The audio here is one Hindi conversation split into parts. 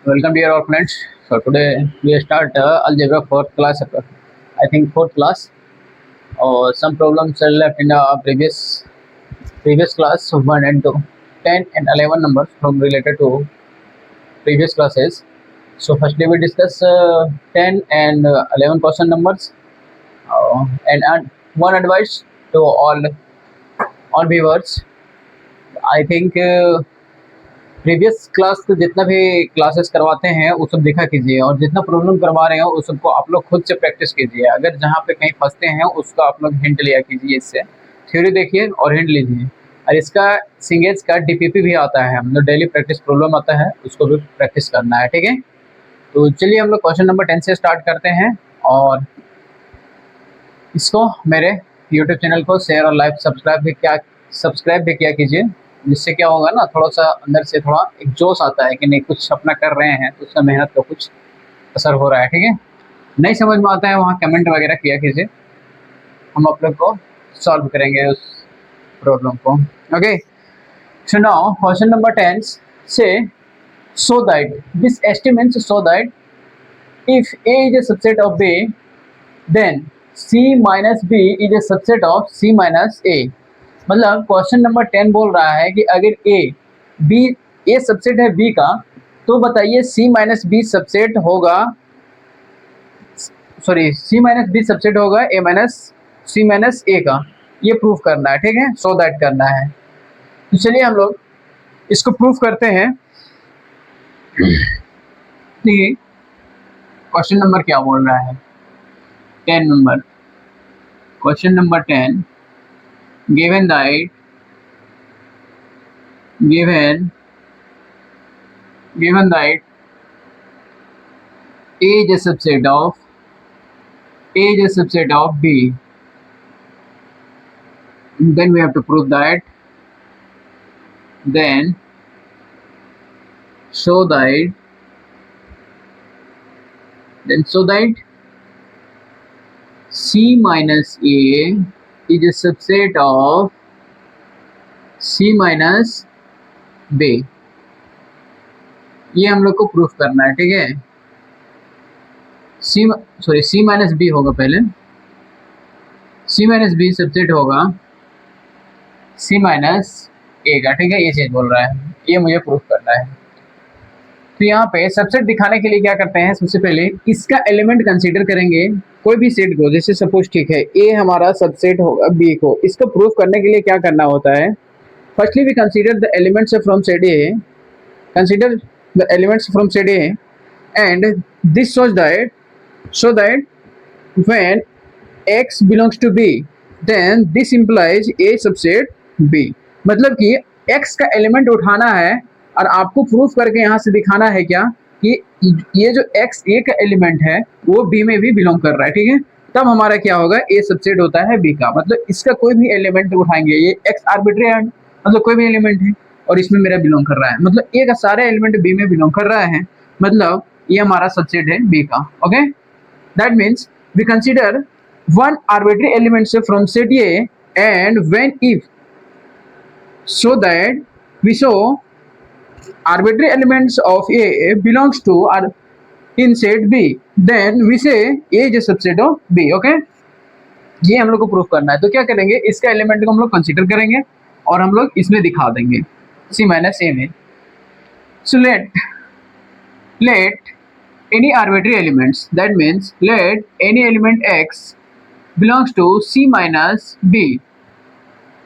Welcome dear all friends. So today we start algebra fourth class. I think fourth class. Or some problems are left in the previous class 1 and 2, 10 and 11 numbers from related to previous classes. So firstly we discuss 10 and 11 question numbers and one advice to all viewers. I think previous class के जितना भी क्लासेस करवाते हैं वो सब देखा कीजिए और जितना प्रॉब्लम करवा रहे हैं उस सबको आप लोग खुद से प्रैक्टिस कीजिए। अगर जहाँ पे कहीं फंसते हैं उसका आप लोग हिंट लिया कीजिए, इससे थ्योरी देखिए और हिंट लीजिए। और इसका सिंगेज का डीपीपी भी आता है, मतलब डेली प्रैक्टिस प्रॉब्लम आता है, उसको भी प्रैक्टिस करना है। ठीक है, तो चलिए हम लोग क्वेश्चन नंबर 10 से स्टार्ट करते हैं और इसको मेरे यूट्यूब चैनल को शेयर और लाइक सब्सक्राइब भी किया कीजिए, जिससे क्या होगा ना, थोड़ा सा अंदर से थोड़ा एक जोश आता है कि नहीं कुछ अपना कर रहे हैं तो उसका मेहनत का कुछ असर हो रहा है। ठीक है, नहीं समझ में आता है वहाँ कमेंट वगैरह किया कीजिए, हम आप लोग को सॉल्व करेंगे उस प्रॉब्लम को। Okay, so now question number 10 से so that this estimates so that if A is a subset of B then C minus B is a subset of C minus A। मतलब क्वेश्चन नंबर 10 बोल रहा है कि अगर ए सबसेट है बी का, तो बताइए सी माइनस बी सबसेट होगा ए माइनस सी माइनस ए का। ये प्रूफ करना है, ठीक है, सो दैट करना है। तो चलिए हम लोग इसको प्रूफ करते हैं। क्वेश्चन नंबर क्या बोल रहा है, 10 number, question number 10, given that A is a subset of B, then we have to prove that, then so that C minus A is a subset of C minus B। ये हम लोग को प्रूफ करना है, ठीक है। C माइनस बी होगा, पहले C माइनस बी सबसेट होगा C माइनस ए का, ठीक है, ये चीज बोल रहा है, ये मुझे प्रूफ करना है। तो यहाँ पे सबसेट दिखाने के लिए क्या करते हैं, सबसे पहले इसका एलिमेंट कंसीडर करेंगे, कोई भी सेट को, जैसे सपोज ठीक है ए हमारा सबसेट होगा बी को। इसको प्रूफ करने के लिए क्या करना होता है, firstly we consider the elements from set A, consider the elements from set A and this so that when x belongs to b then this implies a subset b। मतलब कि x का एलिमेंट उठाना है और आपको प्रूफ करके यहाँ से दिखाना है क्या कि ये जो x a का एलिमेंट है वो b में भी बिलोंग कर रहा है, ठीक है। तब हमारा क्या होगा, a सबसेट होता है b का। मतलब इसका कोई भी एलिमेंट उठाएंगे, ये x आर्बिट्री है, मतलब कोई भी एलिमेंट है और इसमें मेरा बिलोंग कर रहा है, मतलब a का सारे एलिमेंट b में बिलोंग कर रहा है, मतलब ये हमारा सबसेट है b का। Okay, that means we consider one arbitrary element from set A and when if so that we show arbitrary elements of A belongs to or in set B then we say A is a subset of B। okay, ये हम लोग को प्रूफ करना है। तो क्या करेंगे, इसका एलिमेंट को हम लोग कंसीडर करेंगे और हम लोग इसमें दिखा देंगे C माइनस A में। so let any arbitrary elements, that means let any element x belongs to C minus B,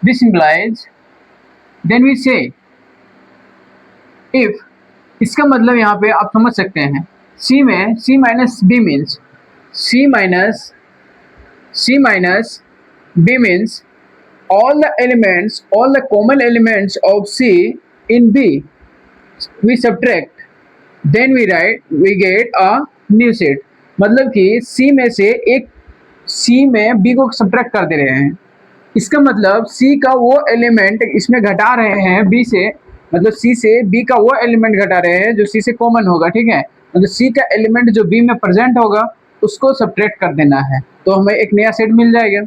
this implies then we say if, इसका मतलब यहाँ पे आप समझ सकते हैं, C में C minus B means C minus B means all the common elements of C in B we subtract, then we get a new set। मतलब कि C में से एक C में B को सब्ट्रैक्ट कर दे रहे हैं, इसका मतलब C का वो एलिमेंट इसमें घटा रहे हैं B से, मतलब C से B का वो एलिमेंट घटा रहे हैं जो C से कॉमन होगा, ठीक है। मतलब C का एलिमेंट जो B में प्रेजेंट होगा उसको सब्ट्रैक्ट कर देना है, तो हमें एक नया सेट मिल जाएगा,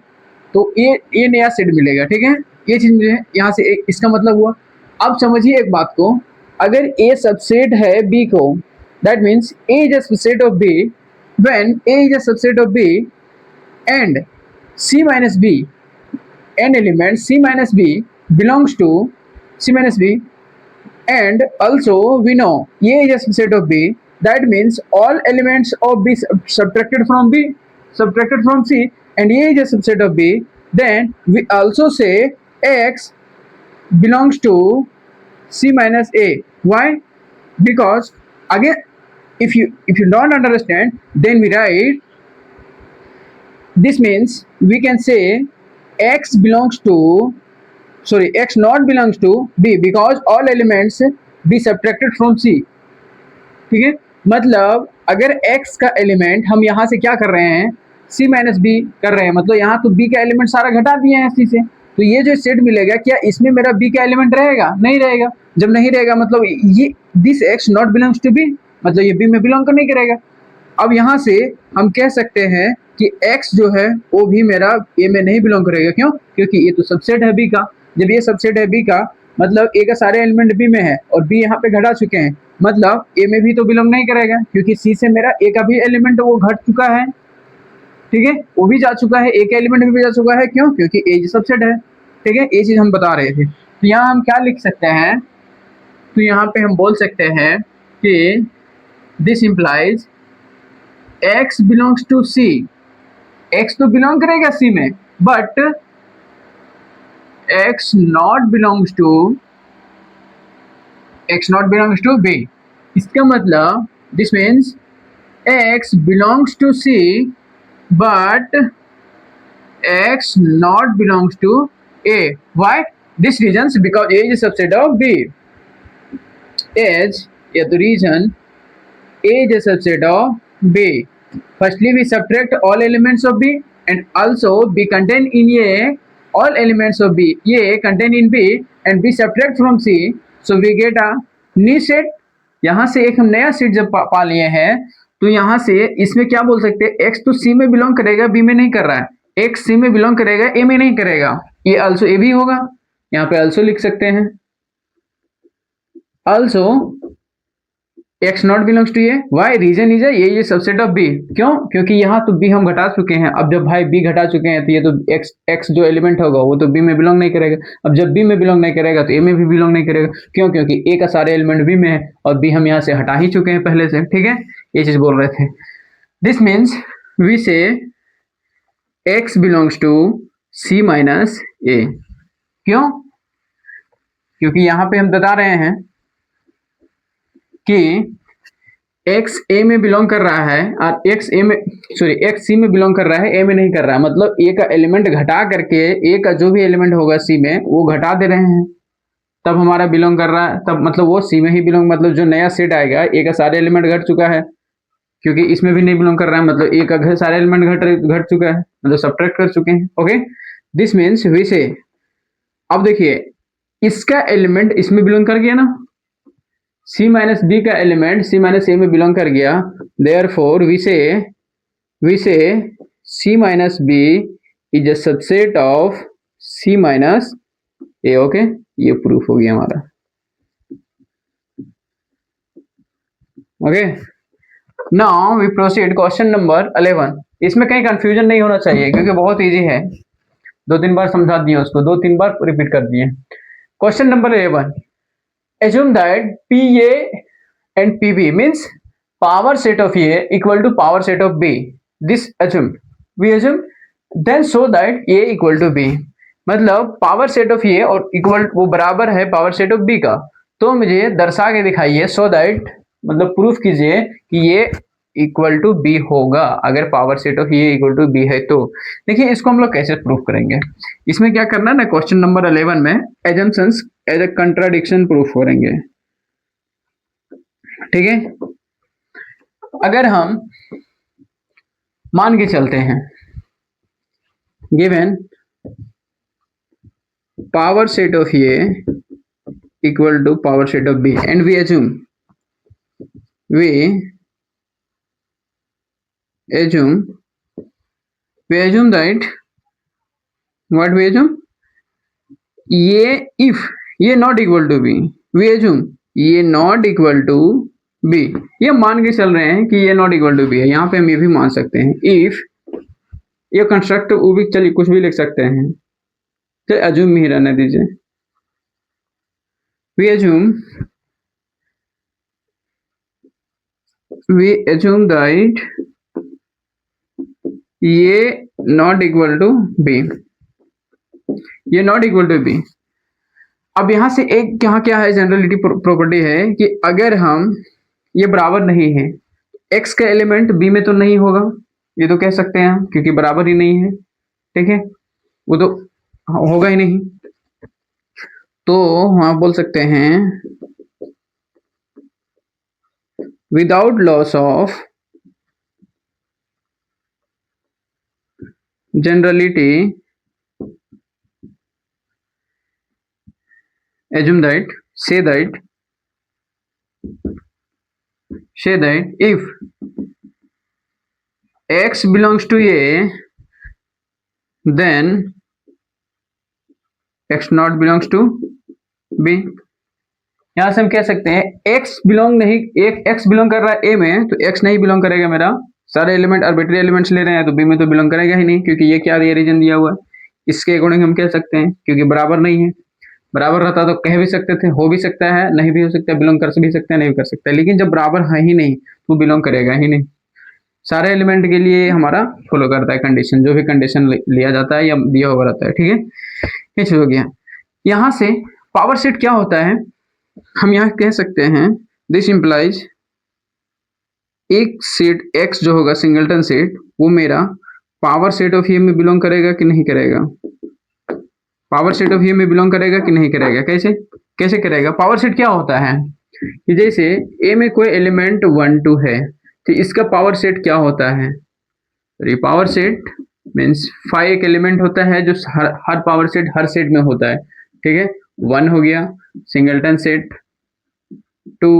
तो ये नया सेट मिलेगा, ठीक है। ये चीज मुझे यहाँ से इसका मतलब हुआ। अब समझिए एक बात को, अगर A सबसेट है B को That means A is a subset of B. When A is a subset of B and C minus B, n element C minus B belongs to C minus B, and also we know A is a subset of B. That means all elements of B subtracted from B, subtracted from C, and A is a subset of B. Then we also say X belongs to C minus A. Why? Because again, if you don't understand, then we write, this means we can say X belongs to, sorry, X not belongs to B because all elements be subtracted from C. ठीक है, मतलब अगर X का एलिमेंट हम यहाँ से क्या कर रहे हैं, C माइनस बी कर रहे हैं, मतलब यहाँ तो B का एलिमेंट सारा घटा दिए हैं C से, तो ये जो सेट मिलेगा क्या इसमें मेरा B का एलिमेंट रहेगा? नहीं रहेगा। जब नहीं रहेगा मतलब ये this X not belongs to B, मतलब ये B में बिलोंग नहीं करेगा। अब यहाँ से हम कह सकते हैं कि X जो है वो भी मेरा A में नहीं बिलोंग करेगा। क्यों? क्योंकि ये तो सबसेट है B का। जब ये सबसेट है B का मतलब A का सारे एलिमेंट B में है और B यहाँ पे घटा चुके हैं, मतलब A में भी तो बिलोंग नहीं करेगा क्योंकि C से मेरा A का भी एलिमेंट वो घट चुका है। ठीक है, वो भी जा चुका है, A का एलिमेंट भी जा चुका है। क्यों? क्योंकि A सबसेट है। ठीक है, ये चीज हम बता रहे थे। तो यहाँ हम क्या लिख सकते हैं, तो यहाँ पे हम बोल सकते हैं कि this implies X belongs to C। X तो बिलोंग करेगा C में, but X not belongs to B। इसका मतलब this means X belongs to C but X not belongs to A. Why? This reasons because A is a subset of B. As the reason A is a subset of B. Firstly, we subtract all elements of B, and also B contain in A all elements of B. A contain in B, and we subtract from C, so we get a new set. यहाँ से एक हम नया सेट जब पा लिए हैं, तो यहाँ से इसमें क्या बोल सकते हैं, X तो C में बिलोंग करेगा, B में नहीं कर रहा है, X C में बिलोंग करेगा, A में नहीं करेगा, ये also A भी होगा। यहाँ पे also लिख सकते हैं, also X not belongs to A। Why? Reason is ये सबसेट ऑफ B। क्यों? क्योंकि यहाँ तो B हम घटा चुके हैं। अब जब भाई B घटा चुके हैं तो ये तो X जो एलिमेंट होगा वो तो B में बिलोंग नहीं करेगा। अब जब B में बिलोंग नहीं करेगा तो A में भी बिलोंग नहीं करेगा। क्यों? क्योंकि A का सारे एलिमेंट B में है और B हम यहाँ से हटा ही चुके हैं पहले से। ठीक है, ये चीज बोल रहे थे। This means we say X belongs to C minus A। क्यों? क्योंकि यहाँ पे हम बता रहे हैं कि X A में बिलोंग कर रहा है और X C में बिलोंग कर रहा है, A में नहीं कर रहा है। मतलब A का एलिमेंट घटा करके A का जो भी एलिमेंट होगा C में वो घटा दे रहे हैं, तब हमारा बिलोंग कर रहा है, तब मतलब वो C में ही बिलोंग, मतलब जो नया सेट आएगा A का सारे एलिमेंट घट चुका है, क्योंकि इसमें भी नहीं बिलोंग कर रहा है, मतलब A का सारे एलिमेंट घट चुका है, मतलब सब्ट्रैक्ट कर चुके हैं। ओके, दिस मीन्स वी से, अब देखिए इसका एलिमेंट इसमें बिलोंग कर गया ना, C माइनस B का एलिमेंट C माइनस A में बिलोंग कर गया, therefore we say C minus B is a subset of C minus A। Okay, ये प्रूफ हो गया हमारा। Okay, now we proceed question number 11। इसमें कहीं कंफ्यूजन नहीं होना चाहिए क्योंकि बहुत इजी है, 2-3 बार समझा दिए उसको, 2-3 बार रिपीट कर दिए। Question number 11, assume that PA and PB means power set of A equal to power set of B. This we assume then show that A equal to B। मतलब पावर सेट ऑफ A और इक्वल वो बराबर है पावर सेट ऑफ B का, तो मुझे दर्शा के दिखाइए, सो दैट मतलब प्रूफ कीजिए कि ये इक्वल टू B होगा अगर power set of A equal to B है तो। देखिए इसको हम लोग कैसे प्रूफ करेंगे, इसमें क्या करना है ना, क्वेश्चन नंबर 11 में assumptions as a contradiction proof करेंगे। ठीक है, अगर हम मान के चलते हैं given power set of A equal to power set of B and we assume that what we assume, ये if ये not equal to B, we assume ये not equal to बी, ये मान के चल रहे हैं कि ये नॉट इक्वल टू बी है, यहाँ पे हम ये भी मान सकते हैं इफ, ये कंस्ट्रक्ट वो भी चलिए कुछ भी लिख सकते हैं, तो अज्यूम ही रहने दीजिए, वी अज्यूम दैट ये नॉट इक्वल टू बी, ये नॉट इक्वल टू बी। अब यहाँ से एक यहाँ क्या है, जनरलिटी प्रॉपर्टी है कि अगर हम ये बराबर नहीं है, एक्स का एलिमेंट बी में तो नहीं होगा, ये तो कह सकते हैं हम, क्योंकि बराबर ही नहीं है, ठीक है, वो तो होगा ही नहीं, तो हम बोल सकते हैं without loss of generality assume that say that if x belongs to a, then x not belongs to b। यहां से हम कह सकते हैं x बिलोंग नहीं, एक x बिलोंग कर रहा है a में, तो x नहीं बिलोंग करेगा, मेरा सारे एलिमेंट आर्बिट्री एलिमेंट्स ले रहे हैं, तो b में तो बिलोंग करेगा ही नहीं, क्योंकि ये क्या दिया, रीजन दिया हुआ है, इसके अकॉर्डिंग हम कह सकते हैं, क्योंकि बराबर नहीं है, बराबर रहता तो कह भी सकते थे, हो भी सकता है, नहीं भी हो सकता है, बिलोंग कर भी सकता है, नहीं भी कर सकता है, लेकिन जब बराबर है ही नहीं तो बिलोंग करेगा ही नहीं। सारे एलिमेंट के लिए हमारा फॉलो करता है कंडीशन, जो भी कंडीशन लिया जाता है या दिया हुआ रहता है, ठीक है, ये चीज हो गया। यहाँ से पावर सेट क्या होता है, हम यहाँ कह सकते हैं दिस इंप्लाइज एक सेट x जो होगा सिंगलटन सेट, वो मेरा पावर सेट ऑफ ए में बिलोंग करेगा कि नहीं करेगा, पावर सेट ऑफ ए में बिलोंग करेगा कि नहीं करेगा, कैसे कैसे करेगा। पावर सेट क्या होता है कि जैसे ए में कोई एलिमेंट 1 2 है, तो इसका पावर सेट क्या होता है, ये पावर सेट मीन्स 5 एक एलिमेंट होता है जो हर पावर सेट हर सेट में होता है, ठीक है, 1 हो गया singleton set, 2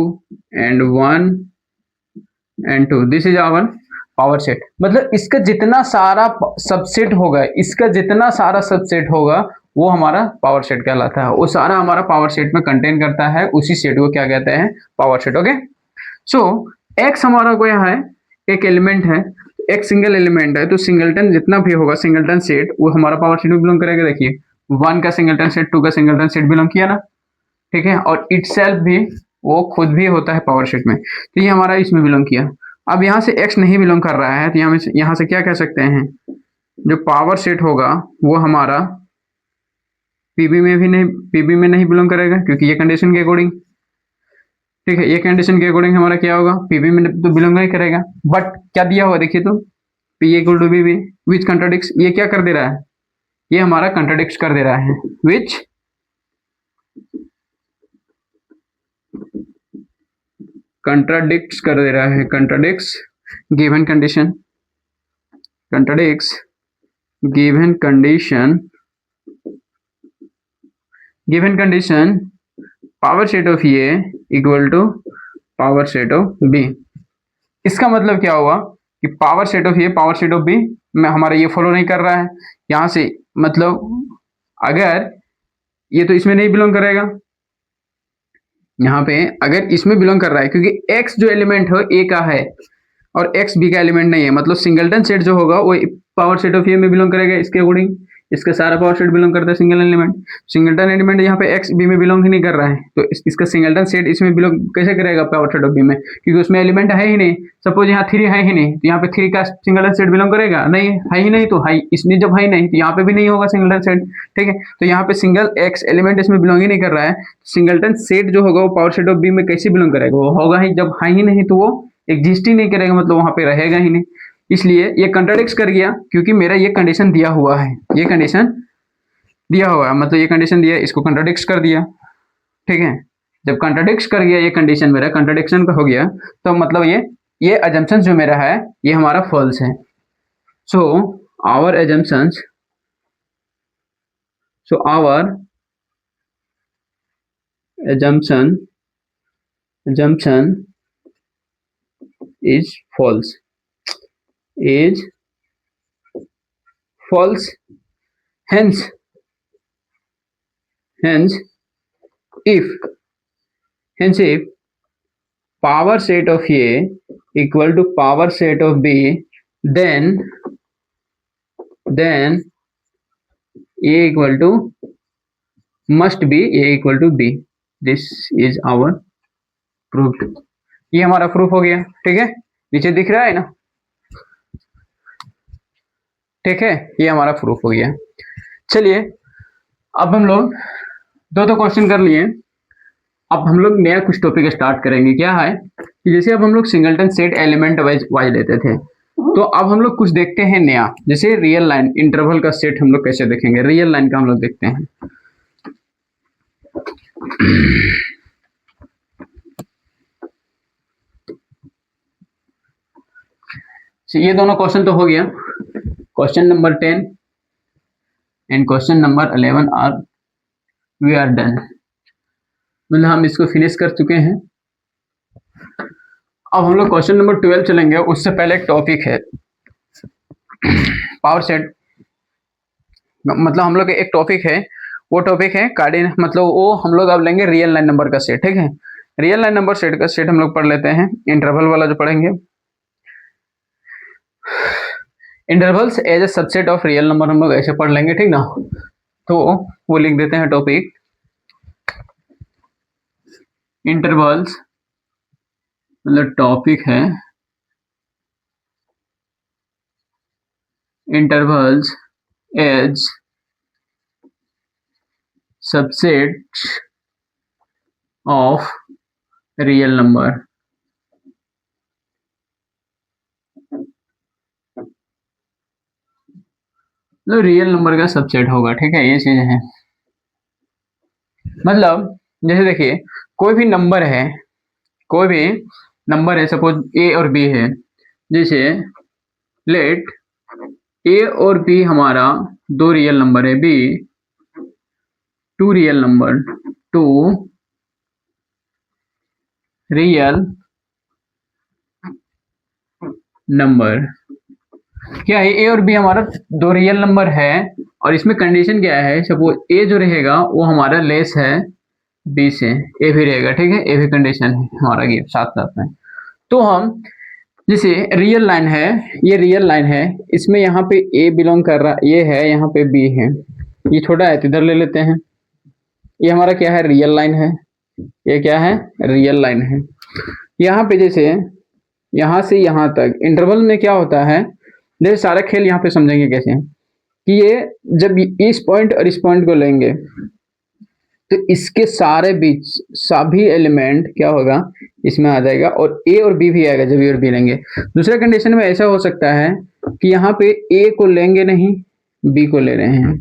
and 1 and 2, this is our power set. मतलब इसका जितना सारा सबसेट होगा, इसका जितना सारा सबसेट होगा वो हमारा पावर सेट कहलाता है, वो सारा हमारा पावर सेट में कंटेन करता है, उसी सेट को क्या कहते हैं, पावर सेट। ओके, सो एक्स हमारा कोई है, एक एलिमेंट है, एक सिंगल एलिमेंट है, तो सिंगलटन जितना भी होगा सिंगलटन सेट वो हमारा पावर सेट में बिलोंग करेगा। देखिए 1 का सिंगलटन सेट, 2 का सिंगलटन सेट बिलोंग किया ना, ठीक है, और इटसेल्फ भी वो खुद भी होता है पावर सेट में, तो ये हमारा इसमें बिलोंग किया। अब यहाँ से x नहीं बिलोंग कर रहा है, तो यहाँ से क्या कह सकते हैं, जो पावर सेट होगा वो हमारा पीबी में नहीं बिलोंग करेगा, क्योंकि ये कंडीशन के अकॉर्डिंग, ठीक है, ये कंडीशन के अकॉर्डिंग हमारा क्या होगा, पीबी में तो बिलोंग नहीं करेगा। बट क्या दिया हुआ देखिए, तो पी इक्वल टू बी विच कंट्राडिक्स, ये क्या कर दे रहा है, ये हमारा कंट्राडिक्ट कर दे रहा है, विच कंट्राडिक्ट्स कर दे रहा है, contradicts given condition, contradicts given condition, given condition power set of A equal to power set of B. इसका मतलब क्या हुआ कि power set of A power set of B में हमारा ये फॉलो नहीं कर रहा है, यहां से मतलब अगर ये तो इसमें नहीं बिलोंग करेगा, यहाँ पे अगर इसमें बिलोंग कर रहा है, क्योंकि x जो एलिमेंट हो a का है और x b का एलिमेंट नहीं है, मतलब सिंगलटन सेट जो होगा वो पावर सेट ऑफ ए में बिलोंग करेगा, इसके अकॉर्डिंग इसका सारा पावर सेट बिलोंग करता है सिंगल एलिमेंट। सिंगलटन एलिमेंट यहाँ पे x b में बिलोंग ही नहीं कर रहा है, तो इसका सिंगलटन सेट इसमें बिलोंग कैसे करेगा पावर सेट ऑफ बी में, क्योंकि उसमें एलिमेंट है ही नहीं। सपोज यहाँ 3 है ही नहीं, तो यहाँ पे 3 का सिंगलटन सेट बिलोंग करेगा, नहीं है ही नहीं, तो है इसमें जब है नहीं तो यहाँ पे भी नहीं होगा सिंगलटन सेट, ठीक है, तो यहाँ पे सिंगल x एलिमेंट इसमें बिलोंग ही नहीं कर रहा है, सिंगलटन सेट जो होगा वो पावर सेट ऑफ बी में कैसे बिलोंग करेगा, वो होगा ही, जब है ही नहीं तो वो एग्जिस्ट ही नहीं करेगा, मतलब वहां पे रहेगा ही नहीं, इसलिए ये कंट्राडिक्ट कर गया, क्योंकि मेरा ये कंडीशन दिया हुआ है, ये कंडीशन दिया हुआ है, मतलब ये कंडीशन दिया, इसको कंट्राडिक्ट कर दिया, ठीक है, जब कंट्राडिक्ट कर गया ये कंडीशन मेरा कंट्राडिक्शन का हो गया, तो मतलब ये अजम्पशन जो मेरा है ये हमारा फॉल्स है। So our assumptions, so our assumption is false, is false, hence if power set of A equal to power set of B, then a equal to must be a equal to b. This is our proved. ये हमारा प्रूफ हो गया, ठीक है, नीचे दिख रहा है ना, ठीक है, ये हमारा प्रूफ हो गया। चलिए अब हम लोग दो क्वेश्चन कर लिए, अब हम लोग नया कुछ टॉपिक स्टार्ट करेंगे। क्या है कि जैसे अब हम लोग सिंगलटन सेट एलिमेंट वाइज लेते थे, तो अब हम लोग कुछ देखते हैं नया, जैसे रियल लाइन इंटरवल का सेट हम लोग कैसे देखेंगे। रियल लाइन का हम लोग देखते हैं। ये दोनों क्वेश्चन तो हो गया, question number 10 and question number 11 we are done, मतलब हम इसको फिनिश कर चुके हैं। अब हम लोग क्वेश्चन नंबर 12 चलेंगे। उससे पहले एक टॉपिक है पावर सेट, मतलब हम लोग एक टॉपिक है, वो टॉपिक है कार्डिन, मतलब वो हम लोग अब लेंगे रियल लाइन नंबर का सेट, ठीक है। रियल लाइन नंबर सेट का सेट हम लोग पढ़ लेते हैं, इंटरवल वाला जो पढ़ेंगे। Intervals as a subset of real number हम लोग ऐसे पढ़ लेंगे, ठीक ना। तो वो लिख देते हैं टॉपिक इंटरवल्स, मतलब टॉपिक है intervals as subset of real number. तो रियल नंबर का सबसेट होगा, ठीक है, ये चीज है। मतलब जैसे देखिए कोई भी नंबर है, कोई भी नंबर है, सपोज ए और बी है, जैसे लेट ए और बी हमारा दो रियल नंबर है, b two real number, two real number. क्या है, ए और बी हमारा दो रियल नंबर है, और इसमें कंडीशन क्या है, सपोज ए जो रहेगा वो हमारा लेस है बी से, ए भी रहेगा, ठीक है, ए भी कंडीशन है हमारा गिव साथ साथ में। तो हम जैसे रियल लाइन है, ये रियल लाइन है, इसमें यहाँ पे ए बिलोंग कर रहा, ये है, यहाँ पे बी है, ये छोटा है तो इधर ले लेते हैं। ये हमारा क्या है, रियल लाइन है, ये क्या है, रियल लाइन है। यहाँ पे जैसे यहाँ से यहाँ तक इंटरवल में क्या होता है, जैसे सारा खेल यहाँ पे समझेंगे कैसे कि ये जब इस पॉइंट और इस पॉइंट को लेंगे तो इसके सारे बीच सभी एलिमेंट क्या होगा, इसमें आ जाएगा, और ए और बी भी आएगा जब ए और बी लेंगे। दूसरे कंडीशन में ऐसा हो सकता है कि यहाँ पे ए को लेंगे नहीं, बी को ले रहे हैं,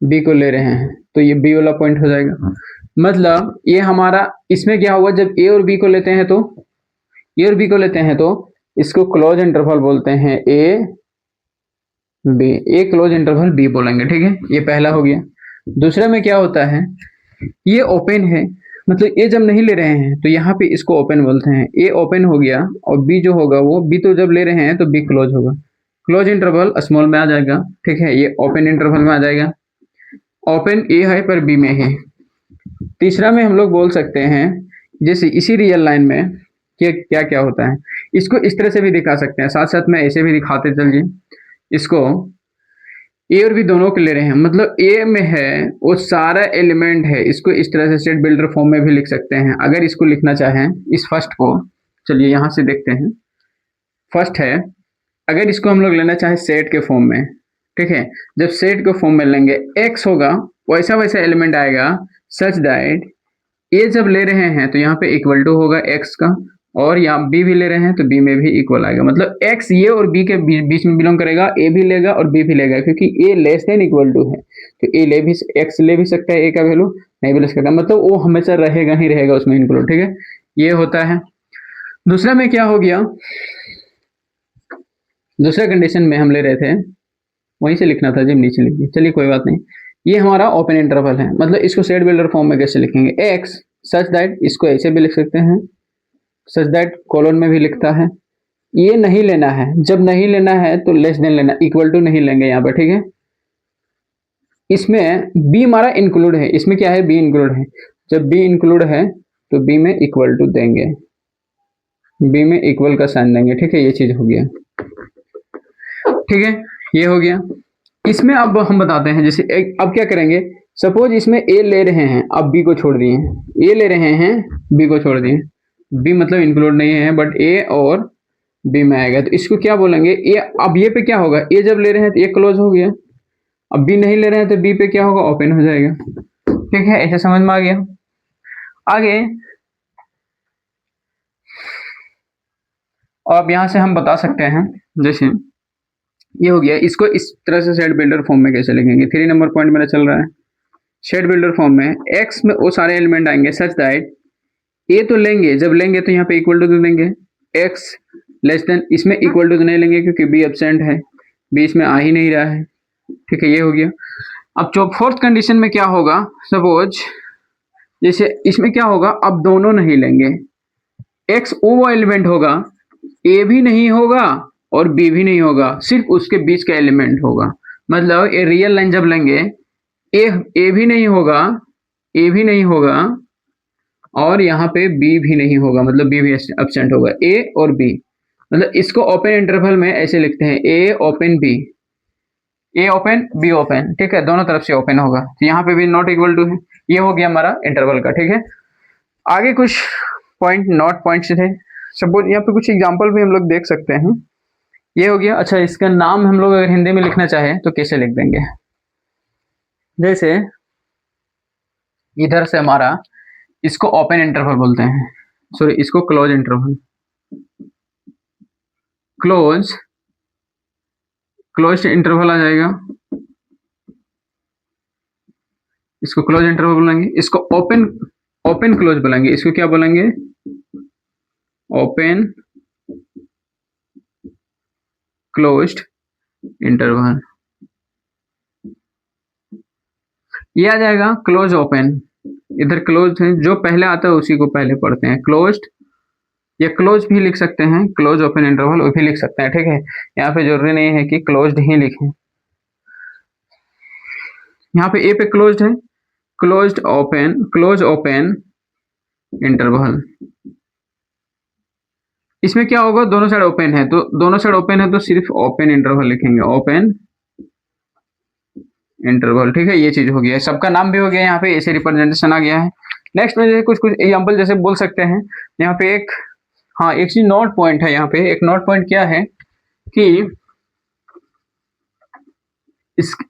बी को ले रहे हैं, तो ये बी वाला पॉइंट हो जाएगा। मतलब ये हमारा इसमें क्या हुआ, जब ए और बी को लेते हैं तो ए और बी को लेते हैं तो इसको क्लोज इंटरवल बोलते हैं, a b, a close interval b बोलेंगे, ठीक है, ये पहला हो गया। दूसरा में क्या होता है, ये ओपन है, मतलब ए जब नहीं ले रहे हैं तो यहाँ पे इसको ओपन बोलते हैं, ए ओपन हो गया, और बी जो होगा वो बी तो जब ले रहे हैं तो बी क्लोज होगा, क्लोज इंटरवल स्मॉल में आ जाएगा, ठीक है, ये ओपन इंटरवल में आ जाएगा। ओपन ए है पर बी में है। तीसरा में हम लोग बोल सकते हैं, जैसे इसी रियल लाइन में क्या क्या होता है, इसको इस तरह से भी दिखा सकते हैं, साथ साथ में ऐसे भी दिखाते चलिए। इसको ए और बी दोनों के ले रहे हैं, मतलब ए में है वो सारा एलिमेंट है, इसको इस तरह से सेट बिल्डर फॉर्म में भी लिख सकते हैं। अगर इसको लिखना चाहें इस फर्स्ट को, चलिए यहाँ से देखते हैं, फर्स्ट है, अगर इसको हम लोग लेना चाहें सेट के फॉर्म में, ठीक है, जब सेट के फॉर्म में लेंगे एक्स होगा वैसा वैसा एलिमेंट आएगा, सच दैट ए जब ले रहे हैं तो यहाँ पे इक्वल टू होगा एक्स का, और यहाँ बी भी ले रहे हैं तो बी में भी इक्वल आएगा, मतलब एक्स ये और बी के बीच में बिलोंग करेगा, ए भी लेगा और बी भी लेगा, क्योंकि ए लेस देन इक्वल टू है, तो ए ले भी, एक्स ले भी सकता है, ए का वैल्यू नहीं भी ले सकता, मतलब वो हमेशा रहेगा ही रहेगा उसमें इंक्लूड, ठीक है, ये होता है। दूसरा में क्या हो गया, दूसरा कंडीशन में हम ले रहे थे, वहीं से लिखना था जब नीचे लिखिए, चलिए कोई बात नहीं। ये हमारा ओपन इंटरवल है, मतलब इसको सेट बिल्डर फॉर्म में कैसे लिखेंगे, एक्स सच दैट, इसको ऐसे भी लिख सकते हैं, सच दैट कोलोन में भी लिखता है। ये नहीं लेना है, जब नहीं लेना है तो लेस देन लेना, इक्वल टू नहीं लेंगे यहाँ पे, ठीक है। इसमें बी हमारा इंक्लूड है, इसमें क्या है, बी इंक्लूड है, जब बी इंक्लूड है तो बी में इक्वल टू देंगे, बी में इक्वल का साइन देंगे, ठीक है, ये चीज हो गया, ठीक है, ये हो गया। इसमें अब हम बताते हैं, जैसे अब क्या करेंगे, सपोज इसमें ए ले रहे हैं, अब बी को छोड़ दिए, ए ले रहे हैं, बी को छोड़ दिए, बी मतलब इंक्लूड नहीं है, बट ए और बी में आएगा, तो इसको क्या बोलेंगे, ए। अब ये पे क्या होगा, ए जब ले रहे हैं तो ए क्लोज हो गया, अब बी नहीं ले रहे हैं तो बी पे क्या होगा, ओपन हो जाएगा, ठीक है, ऐसे समझ में आ गया। आगे अब यहां से हम बता सकते हैं, जैसे ये हो गया, इसको इस तरह से सेट बिल्डर फॉर्म में कैसे लिखेंगे, 3 नंबर पॉइंट मेरा चल रहा है, सेट बिल्डर फॉर्म में एक्स में वो सारे एलिमेंट आएंगे सच दैट ए तो लेंगे, जब लेंगे तो यहाँ पे इक्वल टू देंगे, एक्स लेस देन, इसमें इक्वल टू नहीं लेंगे क्योंकि बी एब्सेंट है, बी इसमें आ ही नहीं रहा है, ठीक है, ये हो गया। अब जो फोर्थ कंडीशन में क्या होगा, सपोज जैसे इसमें क्या होगा, अब दोनों नहीं लेंगे, एक्स वो एलिमेंट होगा, ए भी नहीं होगा और बी भी नहीं होगा, सिर्फ उसके बीच का एलिमेंट होगा, मतलब ये रियल लाइन जब लेंगे, ए भी नहीं होगा, ए भी नहीं होगा और यहाँ पे बी भी नहीं होगा, मतलब बी भी एब्सेंट होगा, ए और बी, मतलब इसको ओपन इंटरवल में ऐसे लिखते हैं, a open b, a open b open, ठीक है, दोनों तरफ से ओपन होगा, तो यहाँ पे भी नॉट इक्वल टू है, ये हो गया हमारा इंटरवल का, ठीक है। आगे कुछ पॉइंट नॉट पॉइंट्स थे, सपोज यहाँ पे कुछ एग्जांपल भी हम लोग देख सकते हैं, ये हो गया। अच्छा, इसका नाम हम लोग अगर हिंदी में लिखना चाहे तो कैसे लिख देंगे, जैसे इधर से हमारा, इसको ओपन इंटरवल बोलते हैं, सॉरी इसको क्लोज इंटरवल, क्लोज इंटरवल आ जाएगा, इसको क्लोज इंटरवल बोलेंगे, इसको ओपन क्लोज बोलेंगे, इसको क्या बोलेंगे, ओपन क्लोज्ड इंटरवल, ये आ जाएगा क्लोज ओपन, इधर क्लोज है, जो पहले आता है उसी को पहले पढ़ते हैं, क्लोज्ड या क्लोज भी लिख सकते हैं, क्लोज ओपन इंटरवल वो भी लिख सकते हैं, ठीक है, यहाँ पे जरूरी नहीं है कि क्लोज्ड ही लिखें, यहाँ पे ए पे क्लोज्ड है, क्लोज ओपन इंटरवल, इसमें क्या होगा, दोनों साइड ओपन है, तो दोनों साइड ओपन है तो सिर्फ ओपन इंटरवल लिखेंगे, ओपन इंटरवल, ठीक है, ये चीज हो गया, सबका नाम भी हो गया, यहाँ पे ऐसे रिप्रेजेंटेशन आ गया है। नेक्स्ट में जैसे कुछ एग्जांपल जैसे बोल सकते हैं, यहाँ पे एक, हाँ एक चीज नोट पॉइंट है, यहाँ पे एक नोट पॉइंट क्या है कि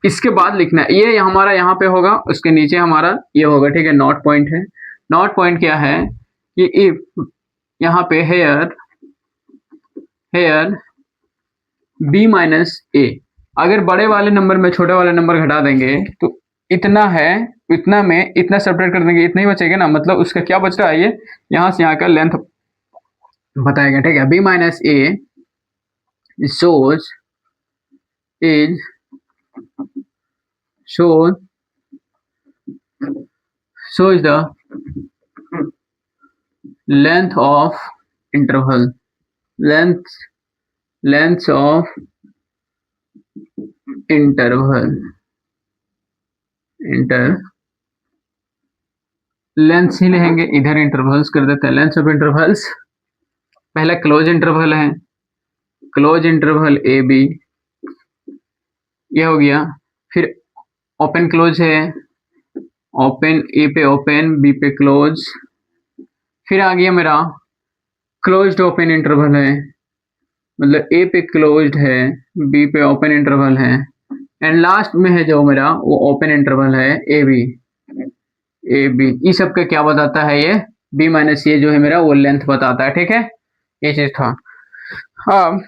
इसके बाद लिखना है, ये हमारा यहाँ पे होगा, उसके नीचे हमारा ये होगा, ठीक है, नोट पॉइंट है। नोट पॉइंट क्या है कि इफ यहाँ पे हेयर बी माइनस ए, अगर बड़े वाले नंबर में छोटे वाले नंबर घटा देंगे तो इतना है, इतना में इतना सेपरेट कर देंगे, इतना ही बचेगा ना, मतलब उसका क्या बच रहा है, ये यहाँ से यहाँ का लेंथ बताएगा, ठीक है, b minus a shows is shows shows the length of interval, length of interval, length ही लेंगे, इधर इंटरवल्स कर देते हैं, लेंथ ऑफ इंटरवल्स, पहला क्लोज इंटरवल है, क्लोज इंटरवल ए बी, ये हो गया, फिर ओपन क्लोज है, ओपन ए पे ओपन बी पे क्लोज, फिर आ गया मेरा क्लोज्ड ओपन इंटरवल है, मतलब ए पे क्लोज्ड है, बी पे ओपन इंटरवल है, एंड लास्ट में है जो मेरा वो ओपन इंटरवल है ए बी, इस सब का क्या बताता है, ये बी माइनस ये जो है मेरा वो लेंथ बताता है, ठीक है, ये चीज था। अब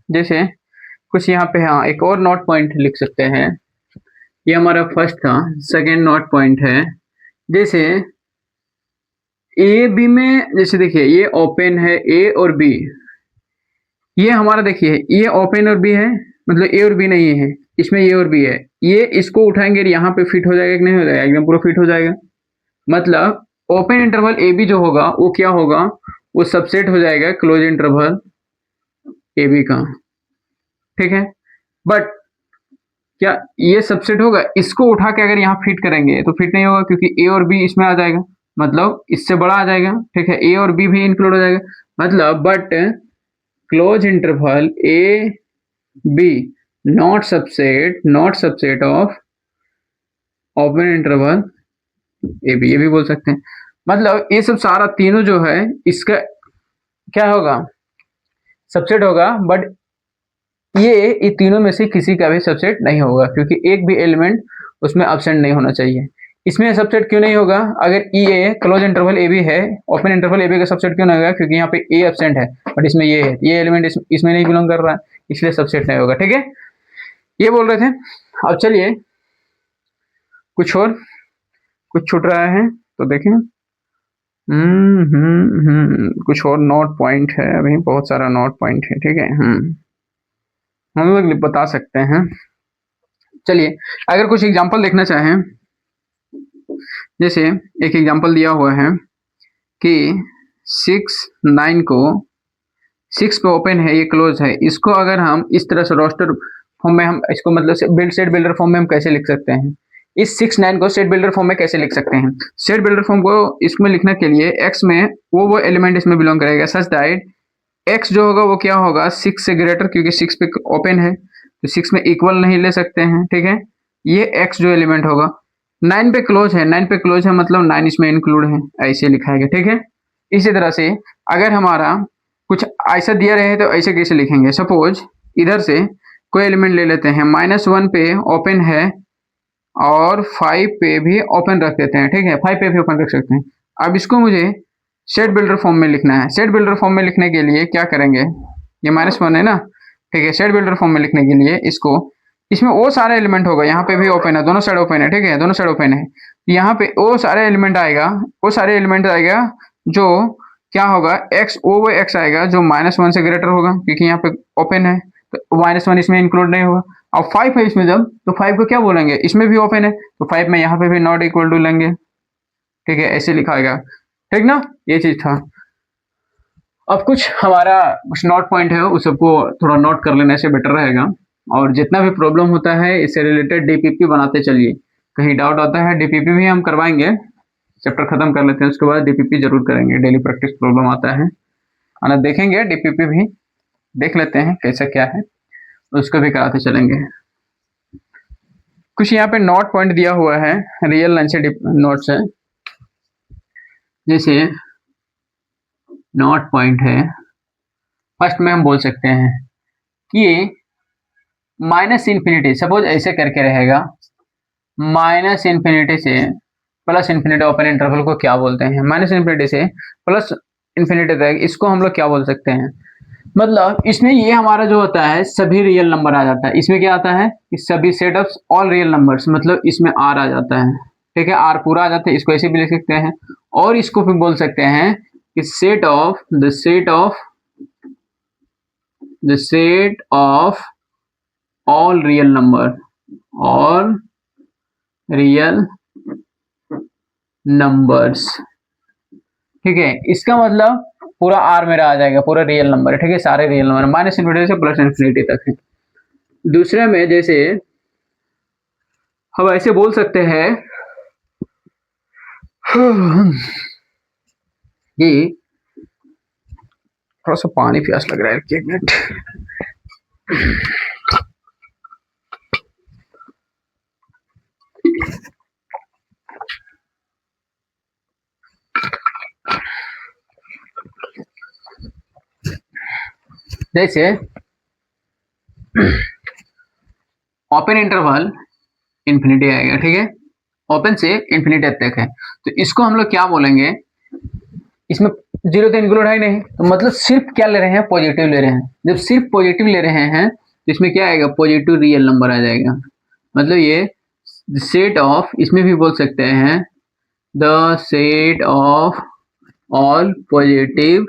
जैसे कुछ यहाँ पे, हाँ एक और नोट पॉइंट लिख सकते हैं, ये हमारा फर्स्ट था, सेकेंड नोट पॉइंट है, जैसे ए बी में, जैसे देखिए ये ओपन है ए और बी, ये हमारा देखिए ये ओपन और बी है, मतलब ए और बी नहीं है, इसमें ए और बी है, ये इसको उठाएंगे यहाँ पे फिट हो जाएगा कि नहीं हो जाएगा, एकदम पूरा फिट हो जाएगा, मतलब ओपन इंटरवल ए बी जो होगा वो क्या होगा, वो सबसेट हो जाएगा क्लोज इंटरवल ए बी का, ठीक है, बट क्या ये सबसेट होगा, इसको उठा के अगर यहाँ फिट करेंगे तो फिट नहीं होगा क्योंकि ए और बी इसमें आ जाएगा, मतलब इससे बड़ा आ जाएगा, ठीक है, ए और बी भी इंक्लूड हो जाएगा, मतलब but close interval a b not subset of open interval a b, ये भी बोल सकते हैं। मतलब ये सब सारा तीनों जो है इसका क्या होगा, सबसेट होगा, बट ये तीनों में से किसी का भी सबसेट नहीं होगा, क्योंकि एक भी एलिमेंट उसमें एब्सेंट नहीं होना चाहिए। इसमें सबसेट क्यों नहीं होगा, अगर ई ए क्लोज इंटरवल ए बी है, ओपन इंटरवल ए बी का सबसेट क्यों नहीं होगा, क्योंकि यहाँ पे ए एब्सेंट है, बट इसमें ये है, ये एलिमेंट इसमें नहीं बिलोंग कर रहा है, इसलिए सबसेट नहीं होगा, ठीक है, ये बोल रहे थे। अब चलिए कुछ और, कुछ छूट रहा है तो देखें। कुछ और नोट पॉइंट है, अभी बहुत सारा नोट पॉइंट है, ठीक है। हम लोग बता सकते हैं। चलिए अगर कुछ एग्जांपल देखना चाहें, जैसे एक एग्जांपल दिया हुआ है कि 6 9 को 6 पे ओपन है, ये क्लोज है, इसको अगर हम इस तरह से रोस्टर फॉर्म में, हम इसको मतलब सेट बिल्डर फॉर्म में हम कैसे लिख सकते हैं, इस 6 9 को सेट बिल्डर फॉर्म में कैसे लिख सकते हैं। सेट बिल्डर फॉर्म को इसमें लिखने के लिए एक्स में वो एलिमेंट इसमें बिलोंग करेगा सच दैट एक्स जो होगा वो क्या होगा 6 से ग्रेटर, क्योंकि 6 पे ओपन है तो 6 में इक्वल नहीं ले सकते हैं, ठीक है, ये एक्स जो एलिमेंट होगा। 9 पे क्लोज है, 9 पे क्लोज है मतलब 9 इसमें इंक्लूड है, ऐसे लिखाएगा, ठीक है। इसी तरह से अगर हमारा कुछ ऐसा दिया रहे तो ऐसे कैसे लिखेंगे, सपोज इधर से कोई एलिमेंट ले लेते हैं, -1 पे ओपन है और 5 पे भी ओपन रख देते हैं, ठीक है, 5 पे भी ओपन रख सकते हैं। अब इसको मुझे सेट बिल्डर फॉर्म में लिखना है। सेट बिल्डर फॉर्म में लिखने के लिए क्या करेंगे, ये -1 है ना, ठीक है, सेट बिल्डर फॉर्म में लिखने के लिए इसको, इसमें वो सारे एलिमेंट होगा, यहाँ पे भी ओपन है, दोनों साइड ओपन है, ठीक है, दोनों साइड ओपन है, यहाँ पे वो सारे एलिमेंट आएगा, वो सारे एलिमेंट आएगा जो क्या होगा एक्स, वो एक्स आएगा जो -1 से ग्रेटर होगा, क्योंकि यहाँ पे ओपन है तो -1 इसमें इंक्लूड नहीं होगा। और 5 है इसमें, जब तो 5 को क्या बोलेंगे, इसमें भी ओपन है तो 5 में यहाँ पे भी नॉट इक्वल टू लेंगे, ठीक है, ऐसे लिखाएगा, ठीक ना, ये चीज था। अब कुछ हमारा कुछ नोट पॉइंट है, उस सबको थोड़ा नोट कर लेने से बेटर रहेगा, और जितना भी प्रॉब्लम होता है इससे रिलेटेड डीपीपी बनाते चलिए, कहीं डाउट आता है डीपीपी भी हम करवाएंगे, चैप्टर खत्म कर लेते हैं उसके बाद डीपीपी जरूर करेंगे, डेली प्रैक्टिस प्रॉब्लम आता है ना, देखेंगे डीपीपी भी देख लेते हैं कैसा क्या है, उसको भी कराते चलेंगे। कुछ यहाँ पे नोट पॉइंट दिया हुआ है, रियल लाइन से नोट्स है, जैसे नोट पॉइंट है, फर्स्ट में हम बोल सकते हैं कि -∞, सपोज ऐसे करके रहेगा, -∞ से +∞ ओपन इंटरवल को क्या बोलते हैं, -∞ से +∞ तक इसको हम लोग क्या बोल सकते हैं। मतलब इसमें ये हमारा जो होता है सभी रियल नंबर आ जाता है, इसमें क्या आता है कि सभी set of all real numbers, मतलब इसमें आर आ जाता है, ठीक है, आर पूरा आ जाता है, इसको ऐसे भी लिख सकते हैं, और इसको भी बोल सकते हैं कि set of all real numbers, ठीक है, इसका मतलब पूरा आर मेरा आ जाएगा, पूरा रियल नंबर है, ठीक है, सारे रियल नंबर -∞ से +∞ तक है। दूसरे में जैसे हम ऐसे बोल सकते हैं कि थोड़ा सा पानी प्यास लग रहा है, 1 मिनट। जैसे ओपन इंटरवल इन्फिनिटी आएगा, ठीक है, ओपन से इन्फिनिटी तक है, तो इसको हम लोग क्या बोलेंगे, इसमें 0 तो इंक्लूड है नहीं, तो मतलब सिर्फ क्या ले रहे हैं, पॉजिटिव ले रहे हैं। जब सिर्फ पॉजिटिव ले रहे हैं तो इसमें क्या आएगा, पॉजिटिव रियल नंबर आ जाएगा, मतलब ये सेट ऑफ, इसमें भी बोल सकते हैं the set of all positive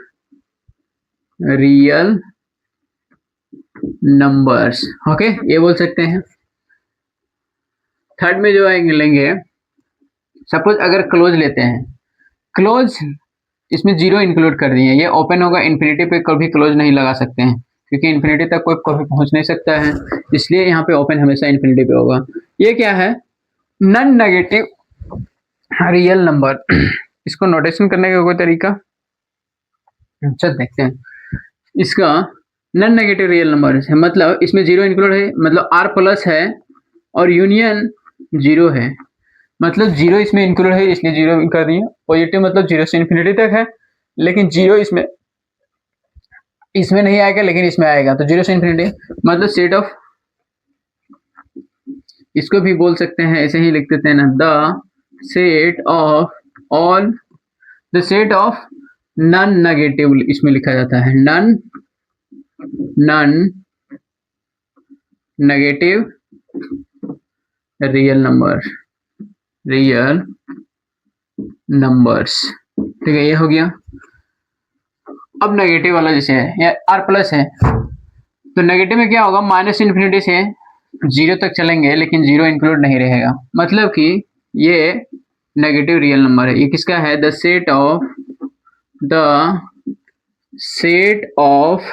real numbers, okay, ये बोल सकते हैं। थर्ड में जो आएंगे लेंगे, सपोज अगर क्लोज लेते हैं, क्लोज इसमें 0 इंक्लूड कर दिए, ये ओपन होगा, इन्फिनिटी पे कभी क्लोज नहीं लगा सकते हैं, क्योंकि इन्फिनिटी तक कोई कभी पहुंच नहीं सकता है, इसलिए यहाँ पे ओपन हमेशा इन्फिनिटी पे होगा। ये क्या है, नॉन नेगेटिव रियल नंबर, इसको नोटेशन करने का कोई तरीका? चल देखते हैं। इसका नॉन नेगेटिव रियल नंबर है, मतलब इसमें जीरो इंक्लूड है, मतलब आर प्लस है और यूनियन जीरो है, मतलब जीरो इसमें इंक्लूड है इसलिए जीरो कर दिए। पॉजिटिव मतलब जीरो से इन्फिनिटी तक है, लेकिन जीरो इसमें नहीं आएगा, लेकिन इसमें आएगा, तो जीरो से इन्फिनिटी मतलब सेट ऑफ, इसको भी बोल सकते हैं ऐसे ही लिख देते हैं ना, the set of all, the set of non negative इसमें लिखा जाता है, नॉन नेगेटिव रियल नंबर्स। ठीक है, ये हो गया। अब नेगेटिव वाला जैसे है आर प्लस है, तो नेगेटिव में क्या होगा, माइनस इन्फिनिटी से जीरो तक चलेंगे लेकिन जीरो इंक्लूड नहीं रहेगा, मतलब कि ये नेगेटिव रियल नंबर है। ये किसका है, the set of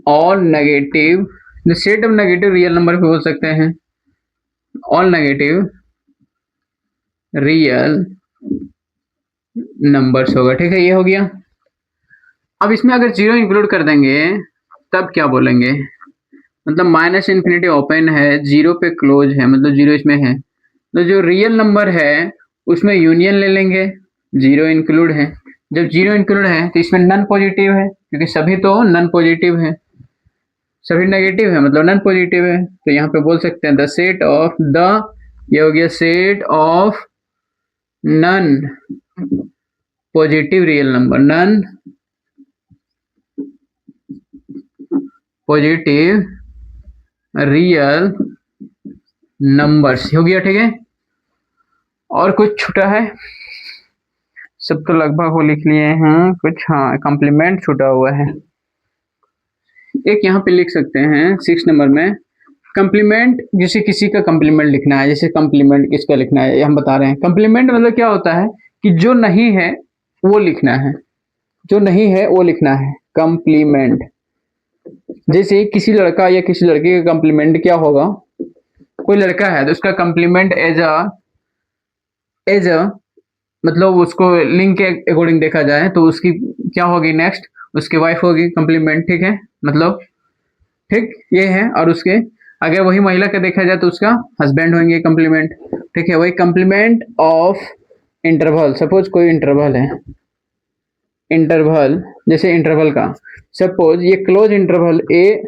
all negative, the set of negative real number भी बोल सकते हैं, ऑल नेगेटिव रियल नंबर्स होगा। ठीक है, ये हो गया। अब इसमें अगर जीरो इंक्लूड कर देंगे तब क्या बोलेंगे, मतलब माइनस इन्फिनिटी ओपन है, जीरो पे क्लोज है, मतलब जीरो इसमें है, तो जो रियल नंबर है उसमें यूनियन ले लेंगे, जीरो इंक्लूड है। जब जीरो इंक्लूड है तो इसमें नॉन पॉजिटिव है, क्योंकि सभी तो नॉन पॉजिटिव है, सभी नेगेटिव है मतलब नॉन पॉजिटिव है, तो यहाँ पे बोल सकते हैं द सेट ऑफ द, ये हो गया set of non positive real number, non positive real numbers हो गया। ठीक है, और कुछ छूटा है, सब तो लगभग वो लिख लिए हैं, कुछ हाँ कॉम्प्लीमेंट छूटा हुआ है। एक यहाँ पे लिख सकते हैं 6 नंबर में, कॉम्प्लीमेंट, जैसे किसी का कॉम्प्लीमेंट लिखना है, जैसे कॉम्प्लीमेंट किसका लिखना है ये हम बता रहे हैं। कॉम्प्लीमेंट मतलब क्या होता है कि जो नहीं है वो लिखना है, जो नहीं है वो लिखना है, कॉम्प्लीमेंट। जैसे किसी लड़का या किसी लड़की का कॉम्प्लीमेंट क्या होगा, कोई लड़का है तो उसका कॉम्प्लीमेंट एज अ मतलब उसको लिंक के अकॉर्डिंग देखा जाए तो उसकी क्या होगी, नेक्स्ट उसकी वाइफ होगी कॉम्प्लीमेंट। ठीक है, मतलब ठीक ये है, और उसके अगर वही महिला का देखा जाए तो उसका हस्बैंड होंगे कॉम्प्लीमेंट। ठीक है, वही कॉम्प्लीमेंट ऑफ इंटरवल, सपोज कोई इंटरवल है, इंटरवल जैसे इंटरवल का सपोज ये क्लोज इंटरवल ए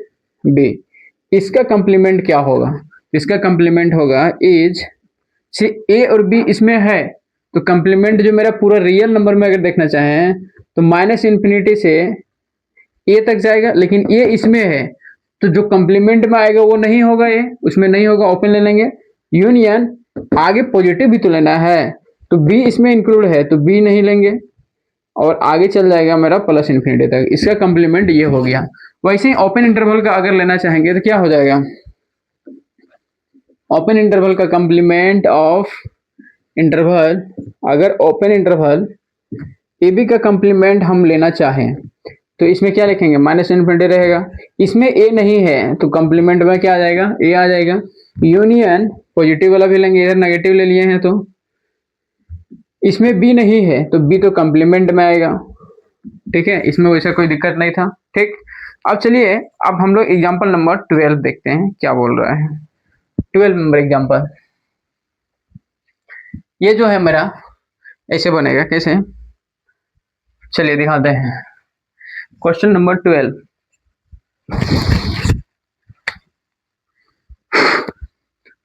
बी, इसका कॉम्प्लीमेंट क्या होगा, इसका कॉम्प्लीमेंट होगा इज, से ए और बी इसमें है तो कॉम्प्लीमेंट जो मेरा पूरा रियल नंबर में अगर देखना चाहें तो माइनस इन्फिनिटी से ए तक जाएगा, लेकिन ए इसमें है तो जो कॉम्प्लीमेंट में आएगा वो नहीं होगा, ए उसमें नहीं होगा, ओपन ले लेंगे। यूनियन आगे पॉजिटिव भी तो लेना है, तो बी इसमें इंक्लूड है तो बी नहीं लेंगे, और आगे चल जाएगा मेरा प्लस इन्फिनिटी तक, इसका कॉम्प्लीमेंट ये हो गया। वैसे ही ओपन इंटरवल का अगर लेना चाहेंगे तो क्या हो जाएगा, ओपन इंटरवल का कॉम्प्लीमेंट ऑफ इंटरवल, अगर ओपन इंटरवल ए बी का कॉम्प्लीमेंट हम लेना चाहें तो इसमें क्या लिखेंगे, माइनस इन्फिनिटी रहेगा, इसमें ए नहीं है तो कॉम्प्लीमेंट में क्या आ जाएगा, ए आ जाएगा। यूनियन पॉजिटिव वाला भी लेंगे, इधर नेगेटिव ले लिए हैं तो इसमें बी नहीं है तो बी तो कॉम्प्लीमेंट में आएगा। ठीक है, इसमें वैसा कोई दिक्कत नहीं था। ठीक, अब चलिए अब हम लोग एग्जाम्पल नंबर 12 देखते हैं क्या बोल रहा है। 12 नंबर एग्जाम्पल, ये जो है मेरा ऐसे बनेगा, कैसे, चलिए दिखाते हैं। क्वेश्चन नंबर 12,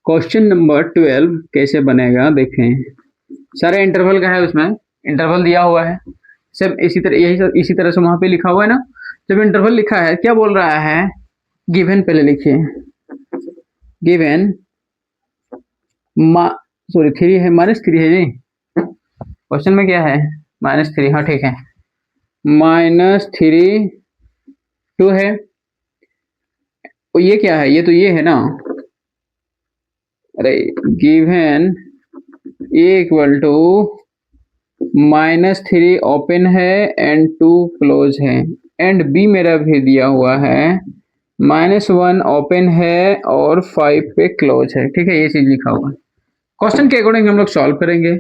क्वेश्चन नंबर 12 कैसे बनेगा देखें। सारे इंटरवल का है, उसमें इंटरवल दिया हुआ है, सब इसी तरह, यही इसी तरह से वहां पे लिखा हुआ है ना। जब इंटरवल लिखा है क्या बोल रहा है, गिवन पहले लिखिए, गिवन सॉरी 3 है, -3 है जी, क्वेश्चन में क्या है -3, हाँ ठीक है, -3 2 है, और ये क्या है, ये तो ये है ना, अरे given a equal to -3 open है एंड 2 क्लोज है, एंड बी मेरा भी दिया हुआ है -1 ओपन है और 5 पे क्लोज है। ठीक है, ये चीज लिखा हुआ है। क्वेश्चन के अकॉर्डिंग हम लोग सॉल्व करेंगे।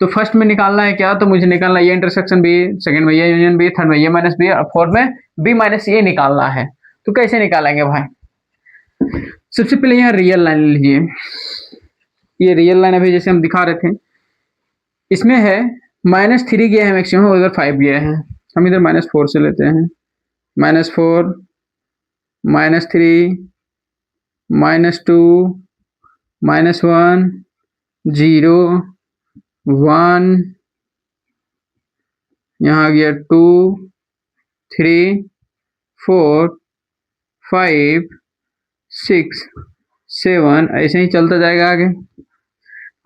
तो फर्स्ट में निकालना है क्या, तो मुझे निकालना है ये इंटरसेक्शन बी, सेकंड में ये यूनियन बी, थर्ड में ये माइनस बी और फोर्थ में बी माइनस ए निकालना है। तो कैसे निकालेंगे भाई, सबसे पहले यहाँ रियल लाइन लीजिए, ये रियल लाइन अभी जैसे हम दिखा रहे थे, इसमें है -3 गया है मैक्सिमम, उधर 5 गया है, हम इधर -4 से लेते हैं, -4 -3 -2 -1 0 1, यहाँ आ गया 2 3 4 5 6 7, ऐसे ही चलता जाएगा आगे।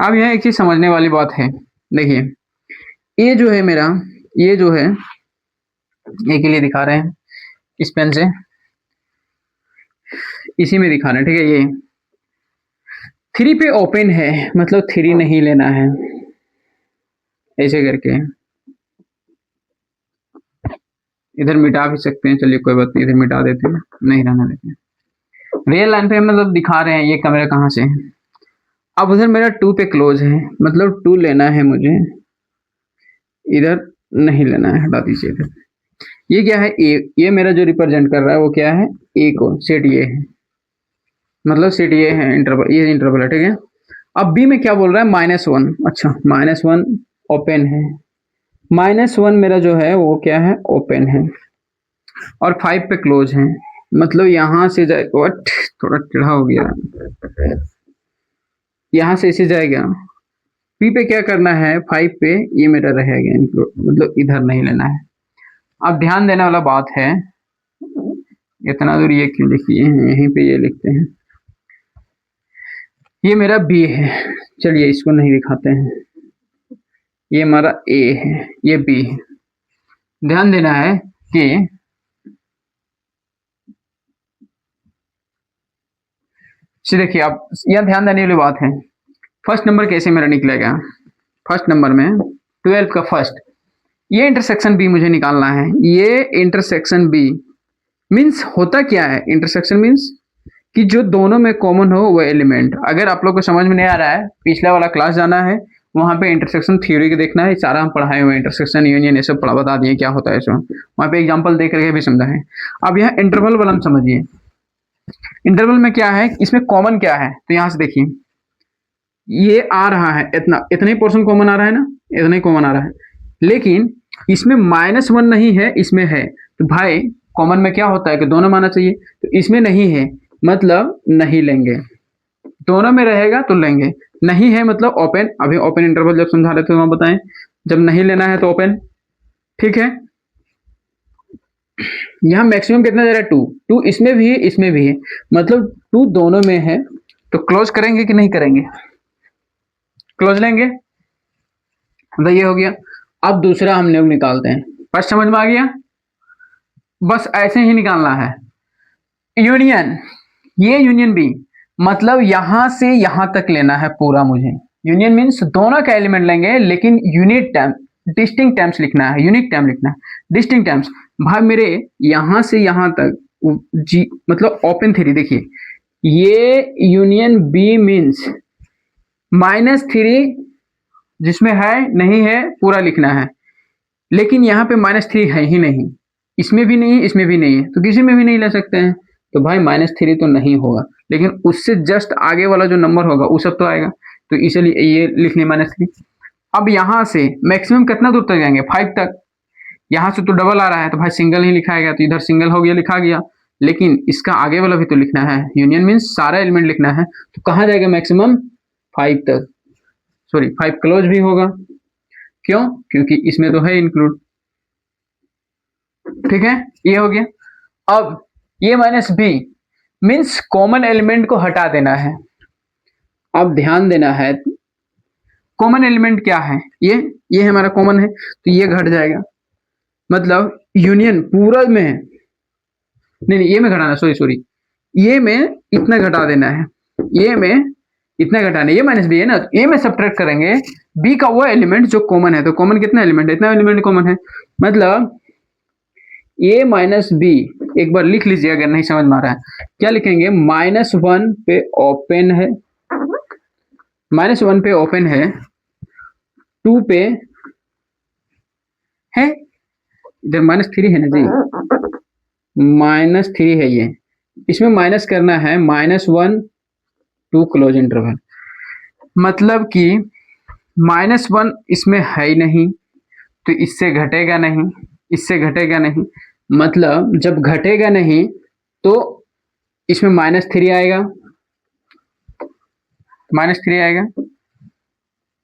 अब यहाँ एक चीज समझने वाली बात है, देखिए ये जो है मेरा, ये जो है ये के लिए दिखा रहे हैं इस पेन से, इसी में दिखा रहे हैं, ठीक है। ये 3 पे ओपन है, मतलब 3 नहीं लेना है, ऐसे करके इधर मिटा भी सकते हैं, चलिए कोई बात नहीं, इधर मिटा देते हैं, नहीं रहना देते हैं। रियल लाइन पे मतलब दिखा रहे हैं ये कैमरा कहाँ से है। अब उधर मेरा 2 पे क्लोज है, मतलब 2 लेना है मुझे, इधर नहीं लेना है, हटा दीजिए इधर। ये क्या है, ए, ये मेरा जो रिप्रेजेंट कर रहा है वो क्या है, ए को, सेट ये है, मतलब सेट ये है, इंटरवल, ये इंटरवल है, ठीक है। अब बी में क्या बोल रहा है, -1, अच्छा -1 ओपन है, -1 मेरा जो है वो क्या है, ओपन है, और 5 पे क्लोज है, मतलब यहाँ से जाए, वट थोड़ा टेढ़ा हो गया, यहाँ से इसे जाएगा, पी पे क्या करना है, 5 पे ये मेरा रहेगा इंक्लूड, मतलब इधर नहीं लेना है। अब ध्यान देने वाला बात है, इतना दूर ये क्यों लिखिए हैं, यहीं पे ये लिखते हैं, ये मेरा बी है, चलिए इसको नहीं दिखाते हैं, ये हमारा ए है, ये बी है। ध्यान देना है कि देखिए आप यहाँ ध्यान देने वाली बात है, फर्स्ट नंबर कैसे मेरा निकलेगा, फर्स्ट नंबर में 12 का फर्स्ट, ये इंटरसेक्शन बी मुझे निकालना है, ये इंटरसेक्शन बी मीन्स होता क्या है, इंटरसेक्शन मीन्स कि जो दोनों में कॉमन हो वो एलिमेंट। अगर आप लोग को समझ में नहीं आ रहा है, पिछला वाला क्लास जाना है, वहाँ पे इंटरसेक्शन थ्योरी के देखना है, सारा हम पढ़ाए हुए, इंटरसेक्शन यूनियन ये सब पढ़ा, बता दिए क्या होता है इसमें, वहाँ पे एग्जाम्पल देख करके भी समझा है। अब यहाँ इंटरवल वाला समझिए, इंटरवल में क्या है, इसमें कॉमन क्या है, तो यहाँ से देखिए ये आ रहा है, इतना ही पोर्शन कॉमन आ रहा है ना, इतना ही कॉमन आ रहा है, लेकिन इसमें -1 नहीं है, इसमें है, तो भाई कॉमन में क्या होता है कि दोनों माना चाहिए, तो इसमें नहीं है मतलब नहीं लेंगे, दोनों में रहेगा तो लेंगे, नहीं है मतलब ओपन। अभी ओपन इंटरवल जब समझा रहे थे वहां बताएं, जब नहीं लेना है तो ओपन, ठीक है। यहाँ मैक्सिमम कितना दे रहा है, 2 इसमें भी है, इसमें भी है, मतलब 2 दोनों में है, तो क्लोज करेंगे कि नहीं करेंगे, क्लोज लेंगे, मतलब ये हो गया। अब दूसरा हम लोग निकालते हैं, फर्स्ट समझ में आ गया, बस ऐसे ही निकालना है। यूनियन, ये यूनियन बी, मतलब यहां से यहां तक लेना है पूरा मुझे, यूनियन मीन्स दोनों का एलिमेंट लेंगे, लेकिन यूनिट टर्म, डिस्टिंक्ट टर्म्स लिखना है, यूनिक टर्म लिखना है, डिस्टिंक्ट टर्म्स। भाई मेरे यहां से यहां तक जी, मतलब ओपन थ्री, देखिए ये यूनियन बी मीन्स -3 जिसमें है नहीं है पूरा लिखना है, लेकिन यहाँ पे -3 है ही नहीं, इसमें भी नहीं है, इसमें भी नहीं है, तो किसी में भी नहीं ले सकते हैं, तो भाई -3 तो नहीं होगा, लेकिन उससे जस्ट आगे वाला जो नंबर होगा वो सब तो आएगा, तो इसलिए ये लिख लें -3। अब यहाँ से मैक्सिमम कितना दूर तक जाएंगे, 5 तक, यहाँ से तो डबल आ रहा है तो भाई सिंगल ही लिखाएगा, तो इधर सिंगल हो गया, लिखा गया, लेकिन इसका आगे वाला भी तो लिखना है, यूनियन मीन्स सारा एलिमेंट लिखना है, तो कहाँ जाएगा मैक्सिमम 5 तक, सॉरी 5 क्लोज भी होगा, क्यों, क्योंकि इसमें तो है इंक्लूड, ठीक है, ये हो गया। अब ये -b मीन्स कॉमन एलिमेंट को हटा देना है। अब ध्यान देना है, कॉमन एलिमेंट क्या है, ये हमारा कॉमन है, तो ये घट जाएगा, मतलब यूनियन पूरा में, नहीं ये में घटाना, सॉरी ये में इतना घटा देना है, ये में इतना घटाना, ये -b है ना, तो ये में सब्ट्रैक्ट करेंगे b का वो एलिमेंट जो कॉमन है, तो कॉमन कितना एलिमेंट है, इतना एलिमेंट कॉमन है, मतलब a -b, एक बार लिख लीजिए अगर नहीं समझ में आ रहा है, क्या लिखेंगे, -1 पे ओपन है, -1 पे ओपन है, 2 पे है, इधर -3 है ना जी, -3 है ये, इसमें माइनस करना है -1 2 क्लोज इंटरवल, मतलब कि -1 इसमें है ही नहीं, तो इससे घटेगा नहीं, इससे घटेगा नहीं, मतलब जब घटेगा नहीं तो इसमें -3 आएगा, -3 आएगा,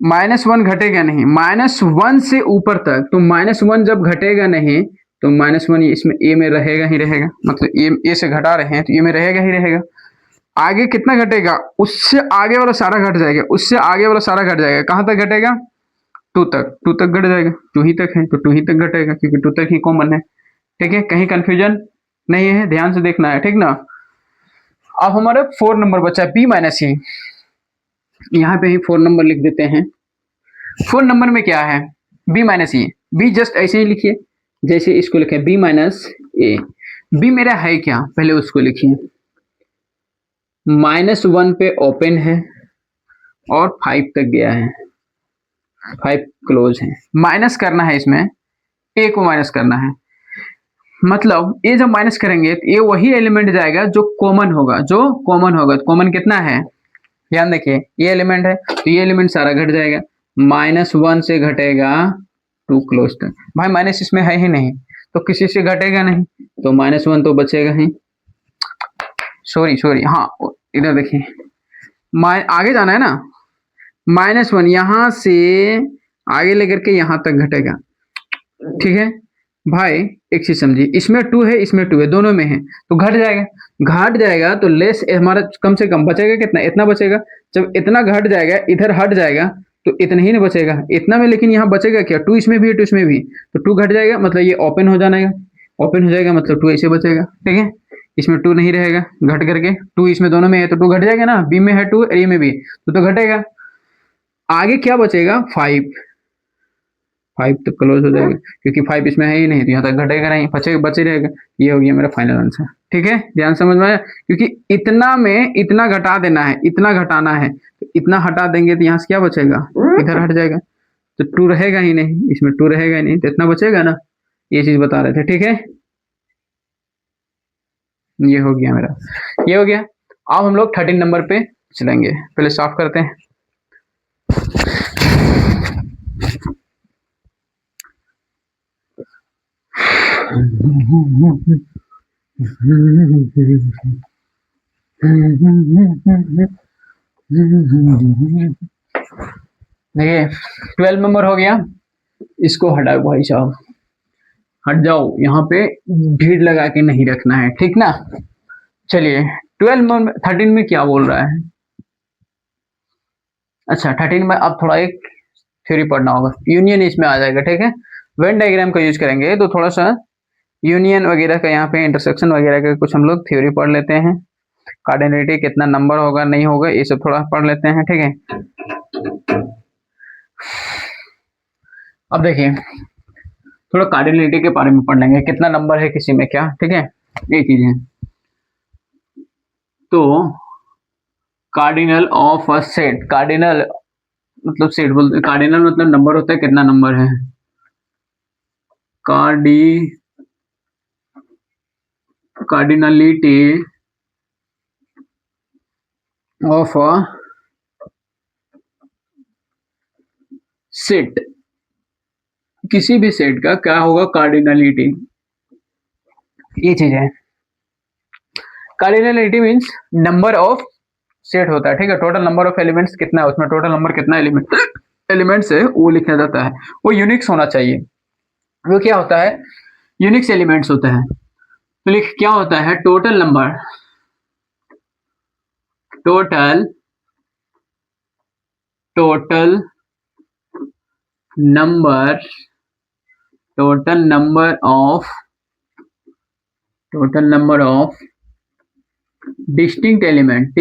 -1 घटेगा नहीं, -1 से ऊपर तक, तो -1 जब घटेगा नहीं तो -1 इसमें ए में रहेगा ही रहेगा, मतलब ए से घटा रहे हैं तो ए में रहेगा ही रहेगा। आगे कितना घटेगा, उससे आगे वाला सारा घट जाएगा, उससे आगे वाला सारा घट जाएगा, कहाँ तक घटेगा, 2 तक, 2 तक घट जाएगा, 2 ही तक है तो 2 ही तक घटेगा, क्योंकि 2 तक ही कॉमन है। ठीक है, कहीं कंफ्यूजन नहीं है, ध्यान से देखना है, ठीक ना। अब हमारा 4 नंबर बचा है, बी माइनस ई, यहाँ पे ही 4 नंबर लिख देते हैं। 4 नंबर में क्या है, b minus a, b just ऐसे ही लिखिए जैसे इसको लिखे बी माइनस ए। बी मेरा है क्या, पहले उसको लिखिए, -1 पे ओपन है और 5 तक गया है, 5 क्लोज है, माइनस करना है इसमें, ए को माइनस करना है, मतलब ये जब माइनस करेंगे तो ये वही एलिमेंट जाएगा जो कॉमन होगा, जो कॉमन होगा, तो कॉमन कितना है, ध्यान देखिए, ये एलिमेंट है तो ये एलिमेंट सारा घट जाएगा, -1 से घटेगा 2 क्लोज तक, भाई माइनस इसमें है ही नहीं तो किसी से घटेगा नहीं, तो -1 तो बचेगा ही, सॉरी हाँ, इधर देखिए, आगे जाना है ना, -1 यहां से आगे लेकर के यहां तक घटेगा, ठीक है भाई, एक चीज समझिए, इसमें 2 है, इसमें 2 है, दोनों में है तो घट जाएगा, घट जाएगा तो लेस हमारा कम से कम बचेगा कितना, इतना बचेगा, जब इतना घट जाएगा इधर हट जाएगा तो इतना ही ना बचेगा, इतना में, लेकिन यहाँ बचेगा क्या, 2 इसमें भी है 2 इसमें भी, तो 2 घट जाएगा, मतलब ये ओपन हो जाएगा, ओपन हो जाएगा मतलब 2 ऐसे बचेगा, ठीक है, इसमें 2 नहीं रहेगा, घट करके 2 इसमें दोनों में है तो 2 घट जाएगा ना, बी में है 2 और ए में भी तो घटेगा, आगे क्या बचेगा 5, 5 तक क्लोज हो जाएगा, क्योंकि 5 इसमें है ही नहीं तो यहाँ तक घटेगा नहीं, बचे रहेगा, ये हो गया मेरा फाइनल आंसर, ठीक है, ध्यान समझ में आया, क्योंकि इतना में इतना घटा देना है, इतना घटाना है, तो इतना हटा देंगे तो यहाँ से क्या बचेगा, इधर हट जाएगा, तो 2 रहेगा ही नहीं, इसमें 2 रहेगा ही नहीं तो इतना बचेगा ना, ये चीज बता रहे थे, ठीक है, ये हो गया मेरा, ये हो गया। अब हम लोग 13 नंबर पे चलेंगे, पहले साफ करते हैं। देखिए 12 नंबर हो गया, इसको हटाओ भाई साहब, हट जाओ, यहाँ पे भीड़ लगा के नहीं रखना है, ठीक ना। चलिए 13 में क्या बोल रहा है, अच्छा 13 में अब थोड़ा एक थ्योरी पढ़ना होगा, यूनियन इसमें आ जाएगा, ठीक है, वेन डायग्राम का यूज करेंगे तो थोड़ा सा यूनियन वगैरह का, यहाँ पे इंटरसेक्शन वगैरह का कुछ हम लोग थ्योरी पढ़ लेते हैं, कार्डिनलिटी कितना नंबर होगा नहीं होगा ये सब थोड़ा पढ़ लेते हैं, ठीक है। अब देखिए थोड़ा कार्डिनलिटी के बारे में पढ़ लेंगे, कितना नंबर है किसी में क्या, ठीक है, ये चीज है। तो cardinal of a set, cardinal मतलब सेट बोलते, कार्डिनल मतलब नंबर होता है, कितना नंबर है, कार्डिनलिटी ऑफ अ सेट, किसी भी सेट का क्या होगा कार्डिनलिटी, ये चीज है, cardinality means number of set होता है, ठीक है, टोटल नंबर ऑफ एलिमेंट्स कितना है, उसमें टोटल नंबर कितना एलिमेंट्स है वो लिखा जाता है, वो यूनिक्स होना चाहिए, वो क्या होता है, यूनिक्स एलिमेंट्स होता है, तो लिख क्या होता है, total number, total number, total number of distinct element,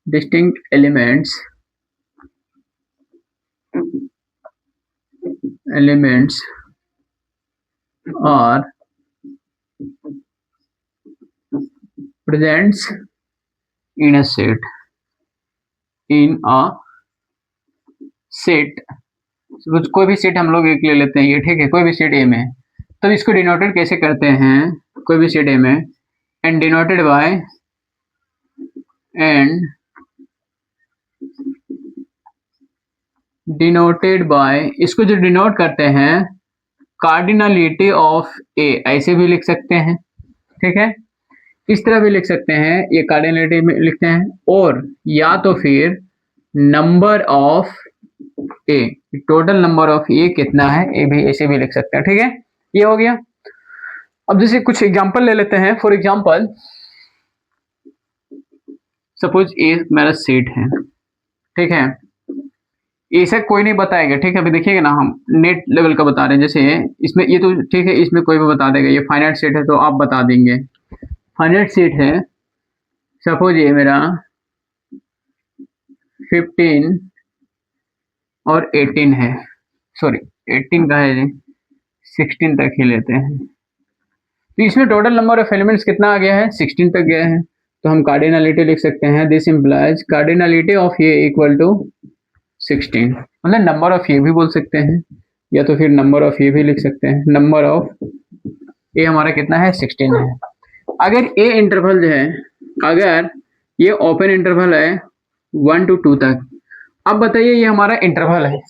distinct elements are presents in a set, in a set, कोई भी सेट हम लोग एक ले लेते हैं ये, ठीक है, कोई भी सेट ए में है, तो इसको डिनोटेड कैसे करते हैं, कोई भी सेट ए में, and denoted by, and denoted by, इसको जो डिनोट करते हैं कार्डिनलिटी ऑफ ए, ऐसे भी लिख सकते हैं, ठीक है, इस तरह भी लिख सकते हैं, ये कार्डिनलिटी में लिखते हैं, और या तो फिर number of a, total number of a कितना है, ए भी ऐसे भी लिख सकते हैं, ठीक है, ये हो गया। अब जैसे कुछ एग्जांपल ले लेते हैं, फॉर एग्जांपल सपोज ए मेरा सेट है, ठीक है, ऐसा कोई नहीं बताएगा, ठीक है, अभी देखिएगा ना, हम नेट लेवल का बता रहे हैं, जैसे इसमें ये तो ठीक है, इसमें कोई भी बता देगा, ये फाइनाइट सेट है तो आप बता देंगे, फाइनाइट सेट है, सपोज ये मेरा 15 और 18 है, सॉरी 18 का है, 16 तक ही लेते हैं, तो इसमें टोटल नंबर ऑफ एलिमेंट्स कितना आ गया है, 16 तक गया है, तो हम कार्डिनलिटी लिख सकते हैं, this implies cardinality of A equal to 16, मतलब नंबर ऑफ ए भी बोल सकते हैं, या तो फिर नंबर ऑफ ए भी लिख सकते हैं, नंबर ऑफ ए हमारा कितना है, 16 है। अगर ए इंटरवल जो है, अगर ये ओपन इंटरवल है 1 to 2 तक, अब बताइए ये हमारा इंटरवल है,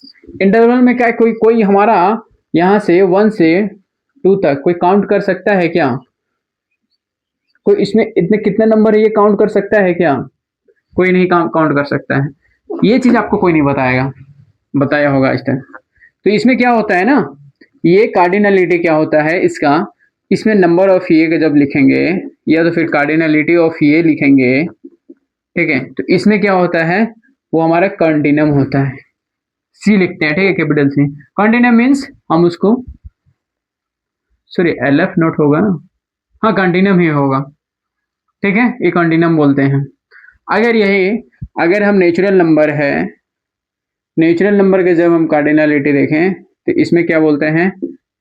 इंटरवल में क्या कोई हमारा यहाँ से 1 से 2 तक कोई काउंट कर सकता है क्या, कोई इसमें इतने कितने नंबर है ये काउंट कर सकता है क्या, कोई नहीं काउंट कर सकता है, ये चीज आपको कोई नहीं बताया होगा इस टाइम। तो इसमें क्या होता है ना, ये कार्डिनलिटी क्या होता है इसका, इसमें नंबर ऑफ ये का जब लिखेंगे या तो फिर कार्डिनलिटी ऑफ ये लिखेंगे, ठीक है, तो इसमें क्या होता है, वो हमारा कंटिन्यूम होता है, सी लिखते हैं, ठीक है, कैपिटल सी, कंटिन्यूम मीन्स हम उसको, सॉरी एल एफ नोट होगा ना, हाँ कंटिन्यूम ही होगा, ठीक है, ये कंटिन्यूम बोलते हैं। अगर हम नेचुरल नंबर है, नेचुरल नंबर के जब हम कार्डिनलिटी देखें तो इसमें क्या बोलते हैं,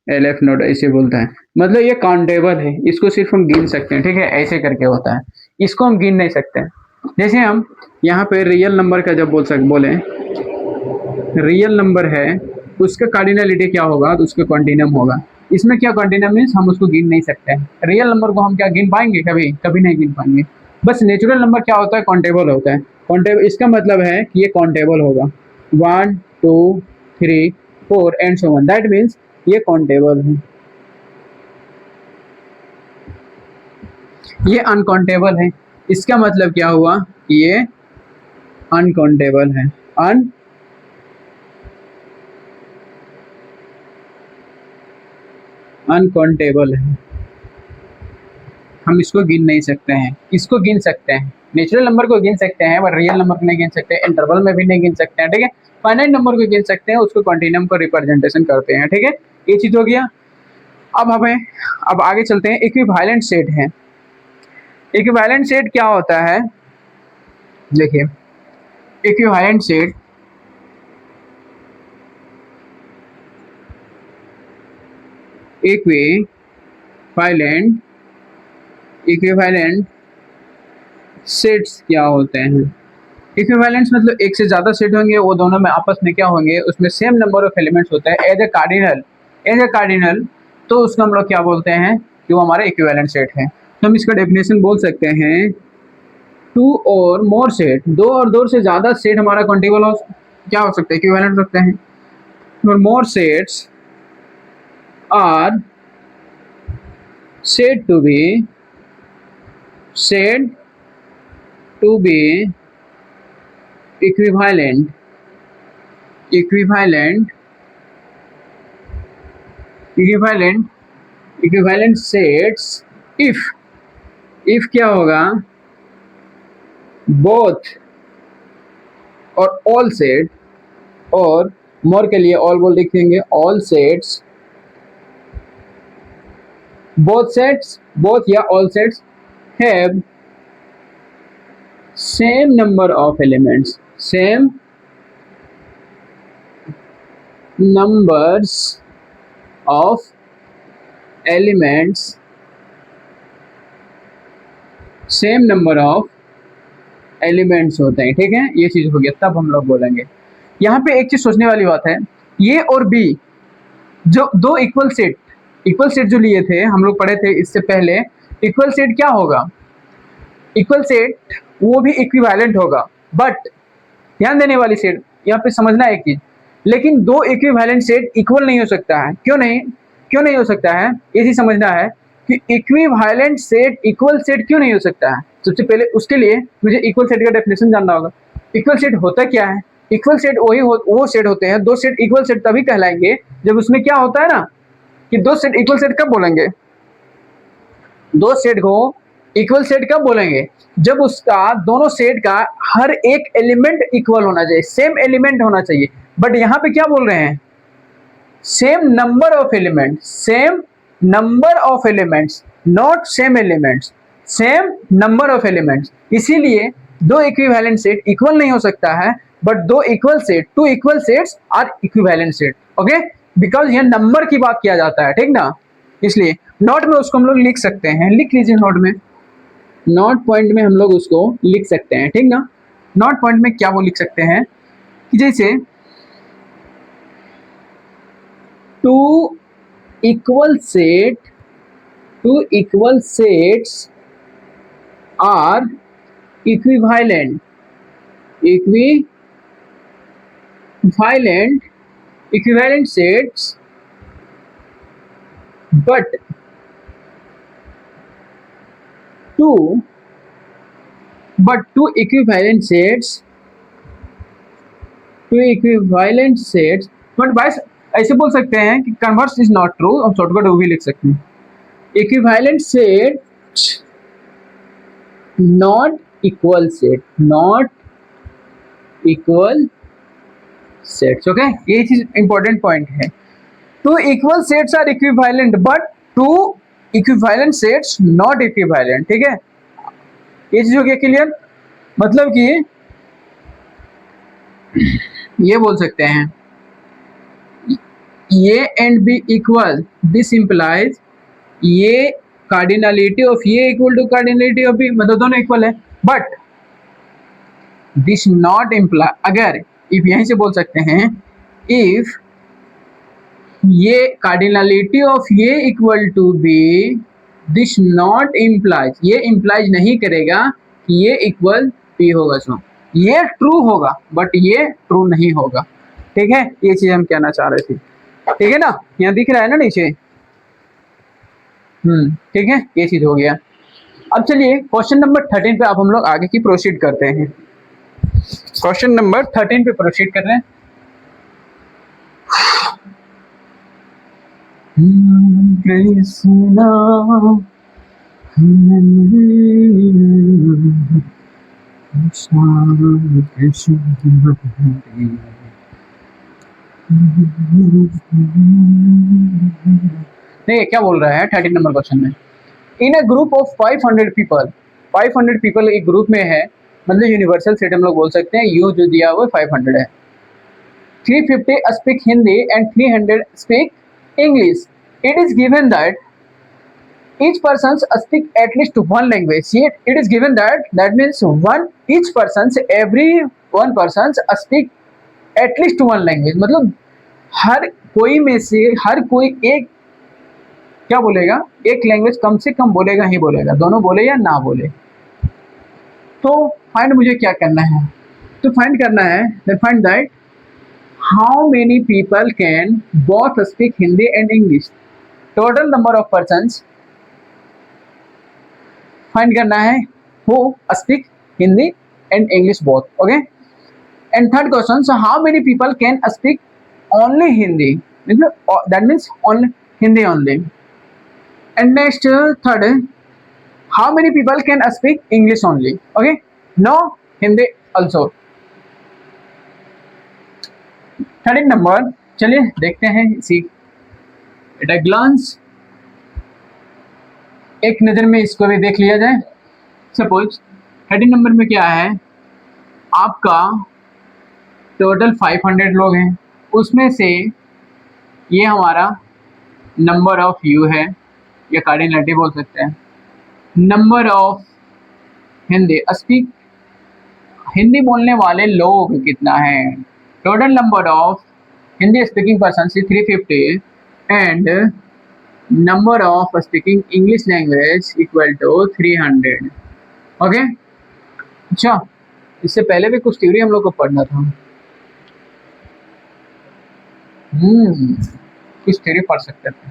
एल एफ नोट ऐसे बोलता है, मतलब ये काउंटेबल है, इसको सिर्फ हम गिन सकते हैं, ठीक है, ऐसे करके होता है, इसको हम गिन नहीं सकते। जैसे हम यहाँ पे रियल नंबर का जब बोले रियल नंबर है उसका कार्डिनलिटी क्या होगा, तो उसका कंटिन्यूम होगा, इसमें क्या कंटिन्यूम मीन्स हम उसको गिन नहीं सकते हैं, रियल नंबर को हम क्या गिन पाएंगे, कभी नहीं गिन पाएंगे। बस नेचुरल नंबर क्या होता है, काउंटेबल होता है, काउंटेबल इसका मतलब है कि ये काउंटेबल होगा, 1 2 3 4 and so on, that means ये काउंटेबल है। ये अनकाउंटेबल है, इसका मतलब क्या हुआ, ये अनकाउंटेबल है, अनकाउंटेबल है, हम इसको गिन नहीं सकते हैं, इसको गिन सकते हैं, नेचुरल नंबर को गिन सकते हैं पर रियल नंबर को नहीं गिन सकते, इंटरवल में भी नहीं गिन सकते हैं, ठीक है, फाइनाइट नंबर को गिन सकते हैं, उसको कंटिन्यूम को रिप्रेजेंटेशन करते हैं, ठीक है, ये चीज हो गया। अब आगे चलते हैं, इक्विवेलेंट सेट है, इक्विवेलेंट सेट क्या होता है, देखिए इक्विवेलेंट सेट इक्विवेलेंट सेट्स क्या होते हैं, इक्विवेलेंस मतलब एक से ज्यादा सेट होंगे, वो दोनों में आपस में क्या होंगे, उसमें सेम नंबर ऑफ एलिमेंट्स होता है, एज ए कार्डिनल, तो उसको हम लोग क्या बोलते हैं कि वो हमारा इक्विवेलेंट सेट है। तो हम इसका डेफिनेशन बोल सकते हैं, 2 और मोर सेट, 2 और 2 से ज्यादा सेट हमारा काउंटेबल हो क्या हो सकता है, इक्विवेलेंट सकते हैं, और more sets are said to be equivalent sets if क्या होगा, both और all set, और more के लिए all बोल लिखेंगे, all sets, both या all sets have same number of elements, same numbers of elements, same number of elements होते हैं, ठीक है, ये चीज हो गया, तब हम लोग बोलेंगे। यहाँ पे एक चीज सोचने वाली बात है, ये और बी जो दो इक्वल सेट जो लिए थे हम लोग पढ़े थे इससे पहले, इक्वल सेट क्या होगा, इक्वल सेट वो भी इक्विवेलेंट होगा, बट ध्यान देने वाली सेट यहाँ पे समझना एक चीज, लेकिन दो इक्विवेलेंट सेट इक्वल नहीं हो सकता है। क्यों नहीं हो सकता है, ये चीज समझना है कि इक्विवेलेंट सेट इक्वल सेट क्यों नहीं हो सकता है। सबसे पहले उसके लिए मुझे इक्वल सेट का डेफिनेशन जानना होगा। इक्वल सेट होता क्या है, इक्वल सेट वो सेट होते हैं, दो सेट इक्वल सेट तभी कहलाएंगे जब उसमें क्या होता है ना, कि दो सेट इक्वल सेट कब बोलेंगे, दो सेट को इक्वल सेट कब बोलेंगे, जब उसका दोनों सेट का हर एक एलिमेंट इक्वल होना चाहिए, सेम एलिमेंट होना चाहिए। बट यहाँ पे क्या बोल रहे हैं, same number of elements, not same elements, same number of elements. इसीलिए दो इक्विवेलेंट सेट इक्वल नहीं हो सकता है, बट दो equal set, two equal sets are equivalent set, okay, because ये नंबर की बात किया जाता है, ठीक ना। इसलिए नोट में उसको हम लोग लिख सकते हैं, लिख लीजिए नोट में, नोट पॉइंट में हम लोग उसको लिख सकते हैं, ठीक ना। नोट पॉइंट में क्या वो लिख सकते हैं कि जैसे two equal sets are equivalent sets, but two equivalent sets, but भाई ऐसे बोल सकते हैं कि कन्वर्स इज नॉट ट्रू, हम शॉर्टकट वो भी लिख सकते हैं, equivalent set not equal sets, okay, ये चीज इंपॉर्टेंट पॉइंट है। Two equal sets are equivalent but two equivalent sets not equivalent, ठीक है, ये चीज हो गया क्लियर। मतलब कि ये बोल सकते हैं A and B equal, this implies ये cardinality of A equal to cardinality of B, मतलब दोनों इक्वल है, बट दिस नॉट इम्प्लाई, अगर इफ यहीं से बोल सकते हैं इफ ये cardinality of A equal to B, this not implies, ये इम्प्लाइज नहीं करेगा कि ये इक्वल बी होगा, सो ये ट्रू होगा बट ये ट्रू नहीं होगा, ठीक है, ये चीज हम कहना चाह रहे थे, ठीक है ना, यहाँ दिख रहा है ना नीचे, ठीक है, ये चीज हो गया। अब चलिए क्वेश्चन नंबर 13 पे अब हम लोग आगे की प्रोसीड करते हैं, क्वेश्चन नंबर 13 पे प्रोसीड कर रहे हैं। कृष्णा नहीं, क्या बोल रहा है 13 नंबर क्वेश्चन में, इन अ ग्रुप ऑफ 500 पीपल एक ग्रुप में है, मतलब यूनिवर्सल सेट हम लोग बोल सकते हैं, यू जो दिया हुआ 500 है, 350 speak Hindi and 300 speak English. It is given that each person speak at least one language. It is given that means every one person speak at least one language. मतलब हर कोई में से हर कोई एक क्या बोलेगा, एक लैंग्वेज कम से कम बोलेगा ही बोलेगा, दोनों बोले या ना बोले। तो फाइंड मुझे क्या करना है, तो फाइंड करना है find that how many people can both speak Hindi and English, total number of persons find करना है who speak Hindi and English both, okay, and third question, so how many people can speak only Hindi, that means only Hindi only, and next third, how many people can speak English only, okay, no Hindi also। 13 number चलिए देखते हैं इसी एट अ ग्लांस, एक नज़र में इसको भी देख लिया जाए। सपोज 13 नंबर में क्या है, आपका टोटल 500 लोग हैं, उसमें से ये हमारा नंबर ऑफ यू है या कार्डिनलिटी बोल सकते हैं, number of Hindi speak Hindi बोलने वाले लोग कितना है। Total number of Hindi speaking person 350 and number of speaking English language equal to 300। Okay, अच्छा इससे पहले भी कुछ थ्योरी हम लोग को पढ़ना था। कुछ थ्योरी पढ़ सकते थे,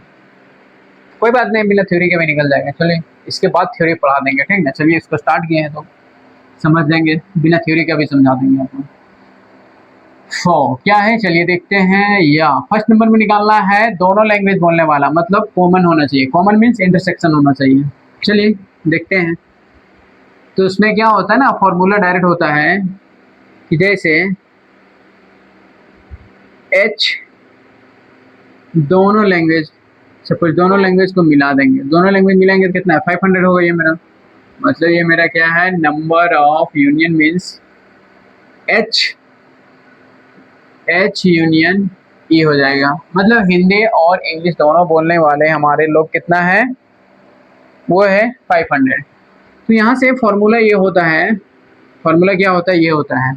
कोई बात नहीं, बिना थ्योरी के भी निकल जाएगा। चलिए इसके बाद थ्योरी पढ़ा देंगे, ठीक है। चलिए इसको स्टार्ट किए हैं तो समझ देंगे, बिना थ्योरी का भी समझा देंगे आपको। क्या है चलिए देखते हैं। या फर्स्ट नंबर में निकालना है दोनों लैंग्वेज बोलने वाला, मतलब कॉमन होना चाहिए। कॉमन मीन्स इंटरसेक्शन होना चाहिए। चलिए देखते हैं। तो उसमें क्या होता है ना, फॉर्मूला डायरेक्ट होता है कि जैसे एच दोनों लैंग्वेज, सपोज दोनों लैंग्वेज को मिला देंगे, दोनों लैंग्वेज मिलाएंगे तो कितना है 500 होगा। ये मेरा मतलब ये मेरा क्या है, number of union means h union e हो जाएगा। मतलब हिंदी और इंग्लिश दोनों बोलने वाले हमारे लोग कितना है, वो है 500। तो यहाँ से फॉर्मूला ये होता है, फॉर्मूला क्या होता है, ये होता है,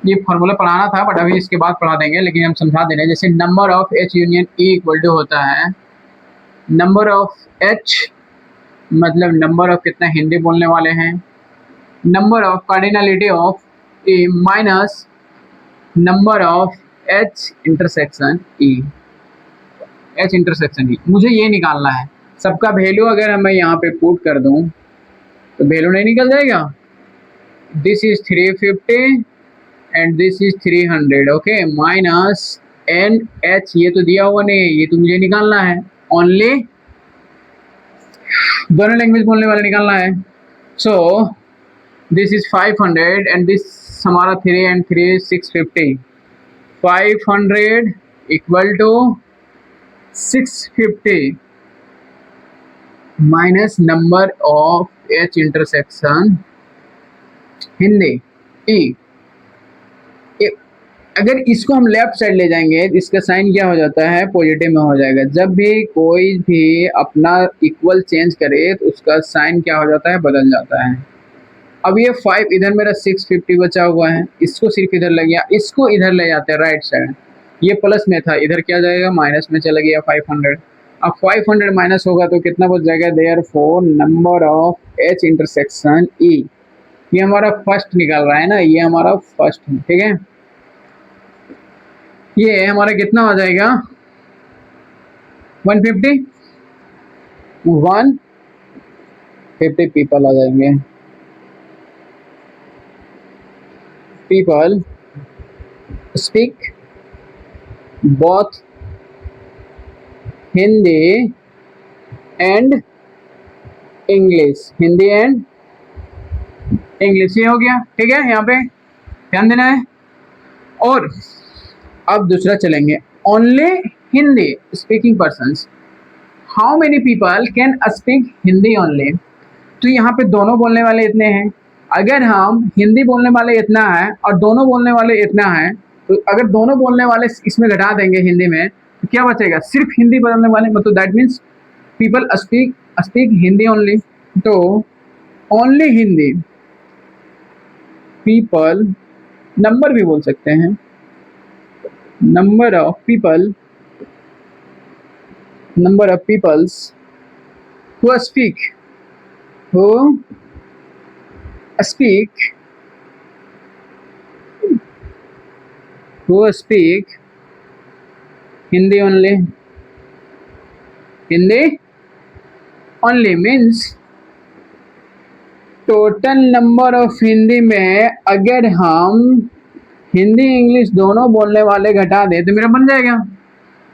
ये फॉर्मूला पढ़ाना था बट अभी इसके बाद पढ़ा देंगे, लेकिन हम समझा दे रहे हैं। जैसे number of H union E equal to होता है नंबर ऑफ एच, मतलब नंबर ऑफ कितना हिंदी बोलने वाले हैं, number of cardinality of E minus number of H intersection E, H intersection E. मुझे ये निकालना है। सबका वैल्यू अगर मैं यहाँ पे पुट कर दूं तो वैल्यू नहीं निकल जाएगा। This is 350 and this is 300। Okay, minus N H, ये तो दिया हुआ नहीं है, ये तो मुझे निकालना है। ओनली दोनों लैंग्वेज बोलने वाले निकालना है। So this is 500 and this हमारा 3 and 3 650। 500 equal to 650 minus number of H intersection हिंदी ई। अगर इसको हम लेफ्ट साइड ले जाएंगे तो इसका साइन क्या हो जाता है, पॉजिटिव में हो जाएगा। जब भी कोई भी अपना इक्वल चेंज करे तो उसका साइन क्या हो जाता है, बदल जाता है। अब ये 5 इधर मेरा 650 बचा हुआ है, इसको सिर्फ इधर लग गया, इसको इधर ले जाते हैं राइट साइड। ये प्लस में था, इधर क्या जाएगा, माइनस में चला गया 500। अब 500 माइनस होगा तो कितना बच जाएगा, therefore number of H intersection ई। ये हमारा फर्स्ट निकल रहा है ना, ये हमारा फर्स्ट है, ठीक है। ये हमारा कितना हो जाएगा 150 पीपल आ जाएंगे। People speak both Hindi and English, Hindi and English. ये हो गया, ठीक है, यहाँ पे ध्यान देना है। और अब दूसरा चलेंगे, only Hindi speaking persons, how many people can speak Hindi only. तो यहाँ पे दोनों बोलने वाले इतने हैं। अगर हम हिंदी बोलने वाले इतना है और दोनों बोलने वाले इतना है, तो अगर दोनों बोलने वाले इसमें घटा देंगे हिंदी में तो क्या बचेगा, सिर्फ हिंदी बोलने वाले, मतलब that means people speak Hindi only. तो ओनली हिंदी पीपल, नंबर भी बोल सकते हैं, number of peoples who speak Hindi only, Hindi only means total number of Hindi में अगर हम हिंदी इंग्लिश दोनों बोलने वाले घटा दे तो मेरा बन जाएगा।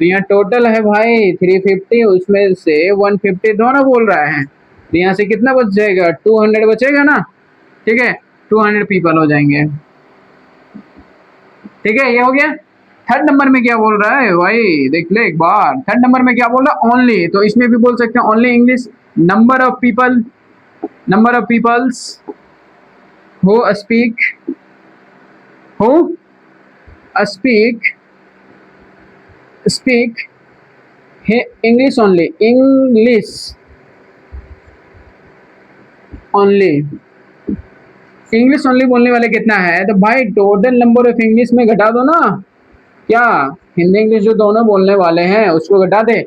तो यहाँ टोटल है भाई 350, उसमें से 150 दोनों बोल रहा है, तो यहाँ से कितना बच जाएगा, 200 बचेगा ना, ठीक है, 200 पीपल हो जाएंगे, ठीक है। ये हो गया। थर्ड नंबर में क्या बोल रहा है भाई, देख ले एक बार, थर्ड नंबर में क्या बोल रहा है, ओनली। तो इसमें भी बोल सकते हैं only English, number of peoples who speak English only, English only, English only बोलने वाले कितना है, तो भाई टोटल नंबर ऑफ इंग्लिश में घटा दो ना, क्या हिंदी इंग्लिश जो दोनों बोलने वाले हैं उसको घटा दे,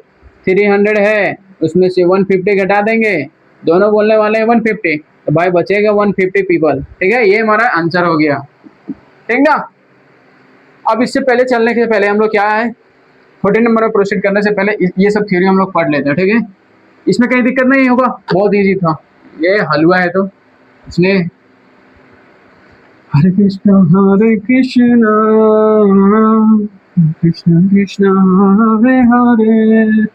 300 है उसमें से 150 घटा देंगे, दोनों बोलने वाले हैं 150, तो भाई बचेगा 150 पीपल। ठीक है, ये हमारा आंसर हो गया। ठीक ना। अब इससे पहले चलने के पहले हम लोग क्या है, 14 नंबर पर प्रोसीड करने से पहले ये सब थ्योरी हम लोग पढ़ लेते हैं। ठीक है, इसमें कहीं दिक्कत नहीं होगा, बहुत ईजी था, ये हलवा है तो इसने हरे कृष्णा कृष्ण कृष्ण हरे हरे।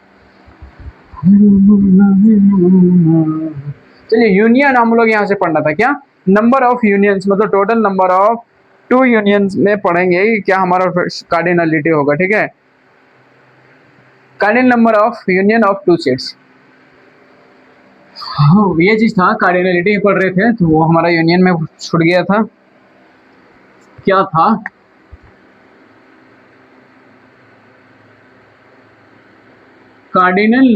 चलिए यूनियन हम लोग यहाँ से पढ़ना था क्या, नंबर ऑफ यूनियंस मतलब टोटल नंबर ऑफ 2 यूनियंस में पढ़ेंगे क्या हमारा कार्डिनलिटी होगा। ठीक है, cardinal number of union of 2 sets, ये चीज था, कार्डिनलिटी पढ़ रहे थे तो वो हमारा यूनियन में छूट गया था, क्या था, cardinal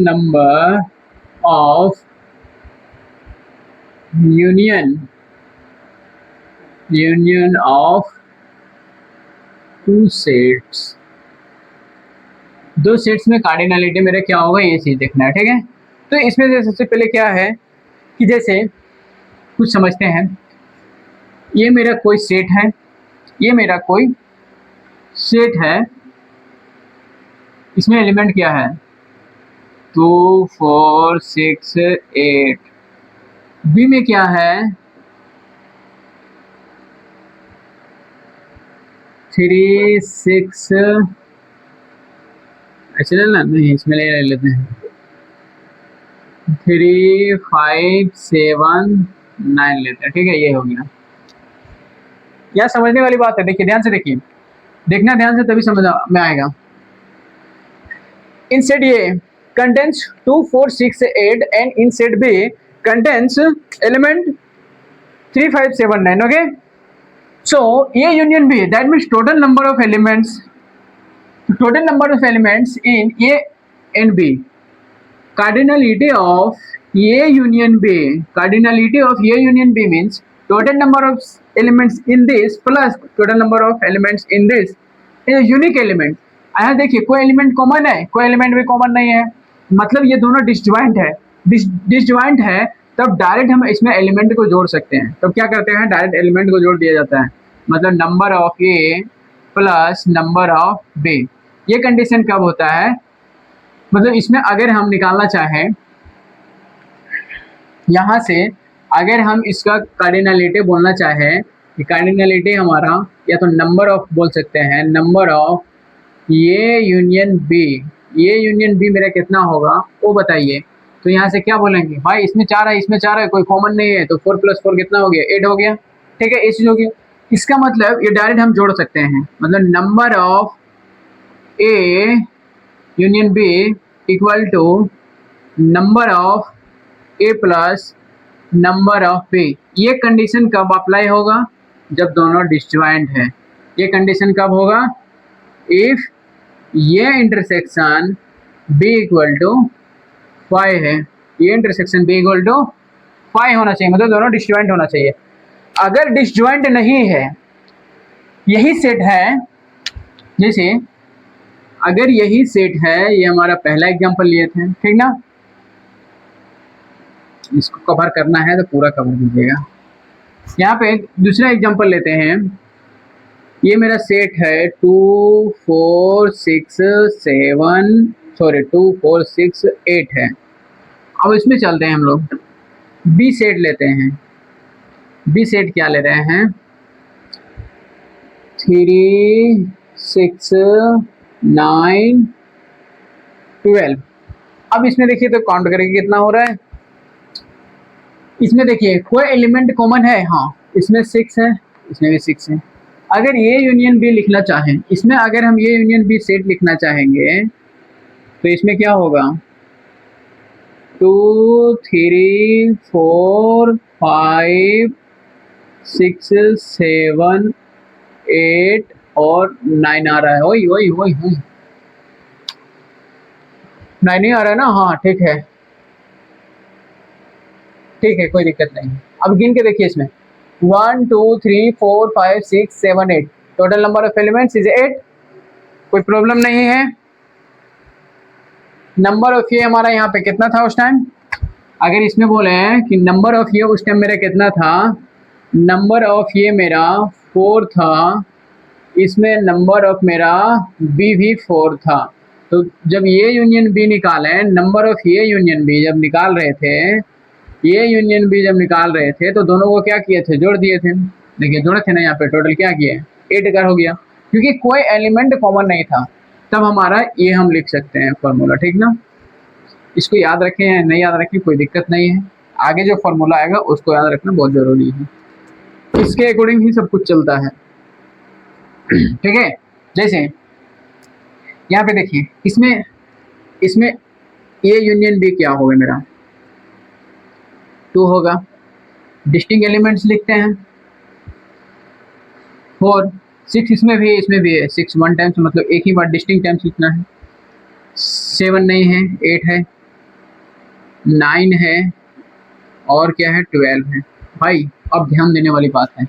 number of union of 2 sets, 2 sets में कार्डिनलिटी मेरा क्या होगा ये चीज देखना है। ठीक है, तो इसमें से सबसे पहले क्या है कि जैसे कुछ समझते हैं, ये मेरा कोई सेट है, ये मेरा कोई सेट है, इसमें एलिमेंट क्या है 2 4 6 8, बी में क्या है 3 6, ऐसे लेना नहीं, इसमें ले लेते हैं 3 5 7 9 लेते हैं। ठीक है, ये हो गया, यह समझने वाली बात है। देखिए ध्यान से देखिए, देखना ध्यान से तभी समझ में आएगा। In set A contains 2 4 6 8 and in set B contains element 3 5 7 9। Okay, so A union B that means total number of elements in A and B, cardinality of A union B means total number of elements in this plus total number of elements in this is a unique element। आया देखिए, कोई एलिमेंट कॉमन है, कोई एलिमेंट भी कॉमन नहीं है, मतलब ये दोनों डिसजॉइंट है, डिसजॉइंट है, तब डायरेक्ट हम इसमें एलिमेंट को जोड़ सकते हैं। तब क्या करते हैं, डायरेक्ट एलिमेंट को जोड़ दिया जाता है, मतलब number of A plus number of B. ये कंडीशन कब होता है, मतलब इसमें अगर हम निकालना चाहें यहाँ से, अगर हम इसका कार्डिनलिटी बोलना चाहें कि कार्डिनलिटी हमारा या तो नंबर ऑफ बोल सकते हैं, नंबर ऑफ ये यूनियन बी, ये यूनियन बी मेरा कितना होगा वो बताइए। तो यहाँ से क्या बोलेंगे, भाई इसमें 4 है, इसमें 4 है, कोई कॉमन नहीं है, तो 4 + 4 कितना हो गया 8 हो गया। ठीक है, ये चीज हो गया। इसका मतलब ये डायरेक्ट हम जोड़ सकते हैं, मतलब number of A union B equal to number of A plus number of B. ये कंडीशन कब अप्लाई होगा, जब दोनों डिसजॉइंट है। ये कंडीशन कब होगा, इफ ये इंटरसेक्शन बी इक्वल टू 5 है, ये इंटरसेक्शन बी इक्वल टू 5 होना चाहिए, मतलब दोनों डिसजॉइंट होना चाहिए। अगर डिसजॉइंट नहीं है, यही सेट है, जैसे अगर यही सेट है, ये हमारा पहला एग्जांपल लिए थे, ठीक ना, इसको कवर करना है तो पूरा कवर कीजिएगा। यहाँ पे दूसरा एग्जांपल लेते हैं, ये मेरा सेट है 2 4 6 8 है। अब इसमें चलते हैं हम लोग, बी सेट लेते हैं। बी सेट क्या ले रहे हैं 3 6 9 12। अब इसमें देखिए तो काउंट करके कितना हो रहा है, इसमें देखिए कोई एलिमेंट कॉमन है, हाँ इसमें 6 है, इसमें भी 6 है। अगर ये यूनियन बी लिखना चाहें, इसमें अगर हम ये यूनियन बी सेट लिखना चाहेंगे तो इसमें क्या होगा 2 3 4 5 6 7 8 और 9 आ रहा है, वही 9 ही आ रहा है ना, हाँ ठीक है। ठीक है, कोई दिक्कत नहीं। अब गिन के देखिए इसमें 1 2 3 4 5 6 7 8 total number of elements is 8, कोई प्रॉब्लम नहीं है। नंबर ऑफ ये हमारा यहाँ पे कितना था उस टाइम, अगर इसमें बोले हैं कि नंबर ऑफ ये उस टाइम मेरा कितना था, नंबर ऑफ ये मेरा 4 था, इसमें नंबर ऑफ मेरा बी भी 4 था। तो जब ये यूनियन बी निकाले, नंबर ऑफ ये यूनियन बी जब निकाल रहे थे, ये यूनियन बी जब निकाल रहे थे तो दोनों को क्या किए थे, जोड़ दिए थे। देखिए जोड़े थे ना, यहाँ पे टोटल क्या किए 8 कर हो गया, क्योंकि कोई एलिमेंट कॉमन नहीं था। तब हमारा ये हम लिख सकते हैं फॉर्मूला, ठीक ना। इसको याद रखें या नहीं याद रखें कोई दिक्कत नहीं है, आगे जो फॉर्मूला आएगा उसको याद रखना बहुत जरूरी है, इसके अकॉर्डिंग ही सब कुछ चलता है। ठीक है, जैसे यहाँ पे देखिए इसमें इसमें ए यूनियन बी क्या होगा मेरा 2 होगा, डिस्टिंक्ट एलिमेंट्स लिखते हैं 4 6 इसमें भी है, इसमें भी है 6 1 टाइम्स, मतलब एक ही बार डिस्टिंक्ट टाइम्स लिखना है। 7 नहीं है, 8 है, 9 है, और क्या है 12 है। भाई अब ध्यान देने वाली बात है,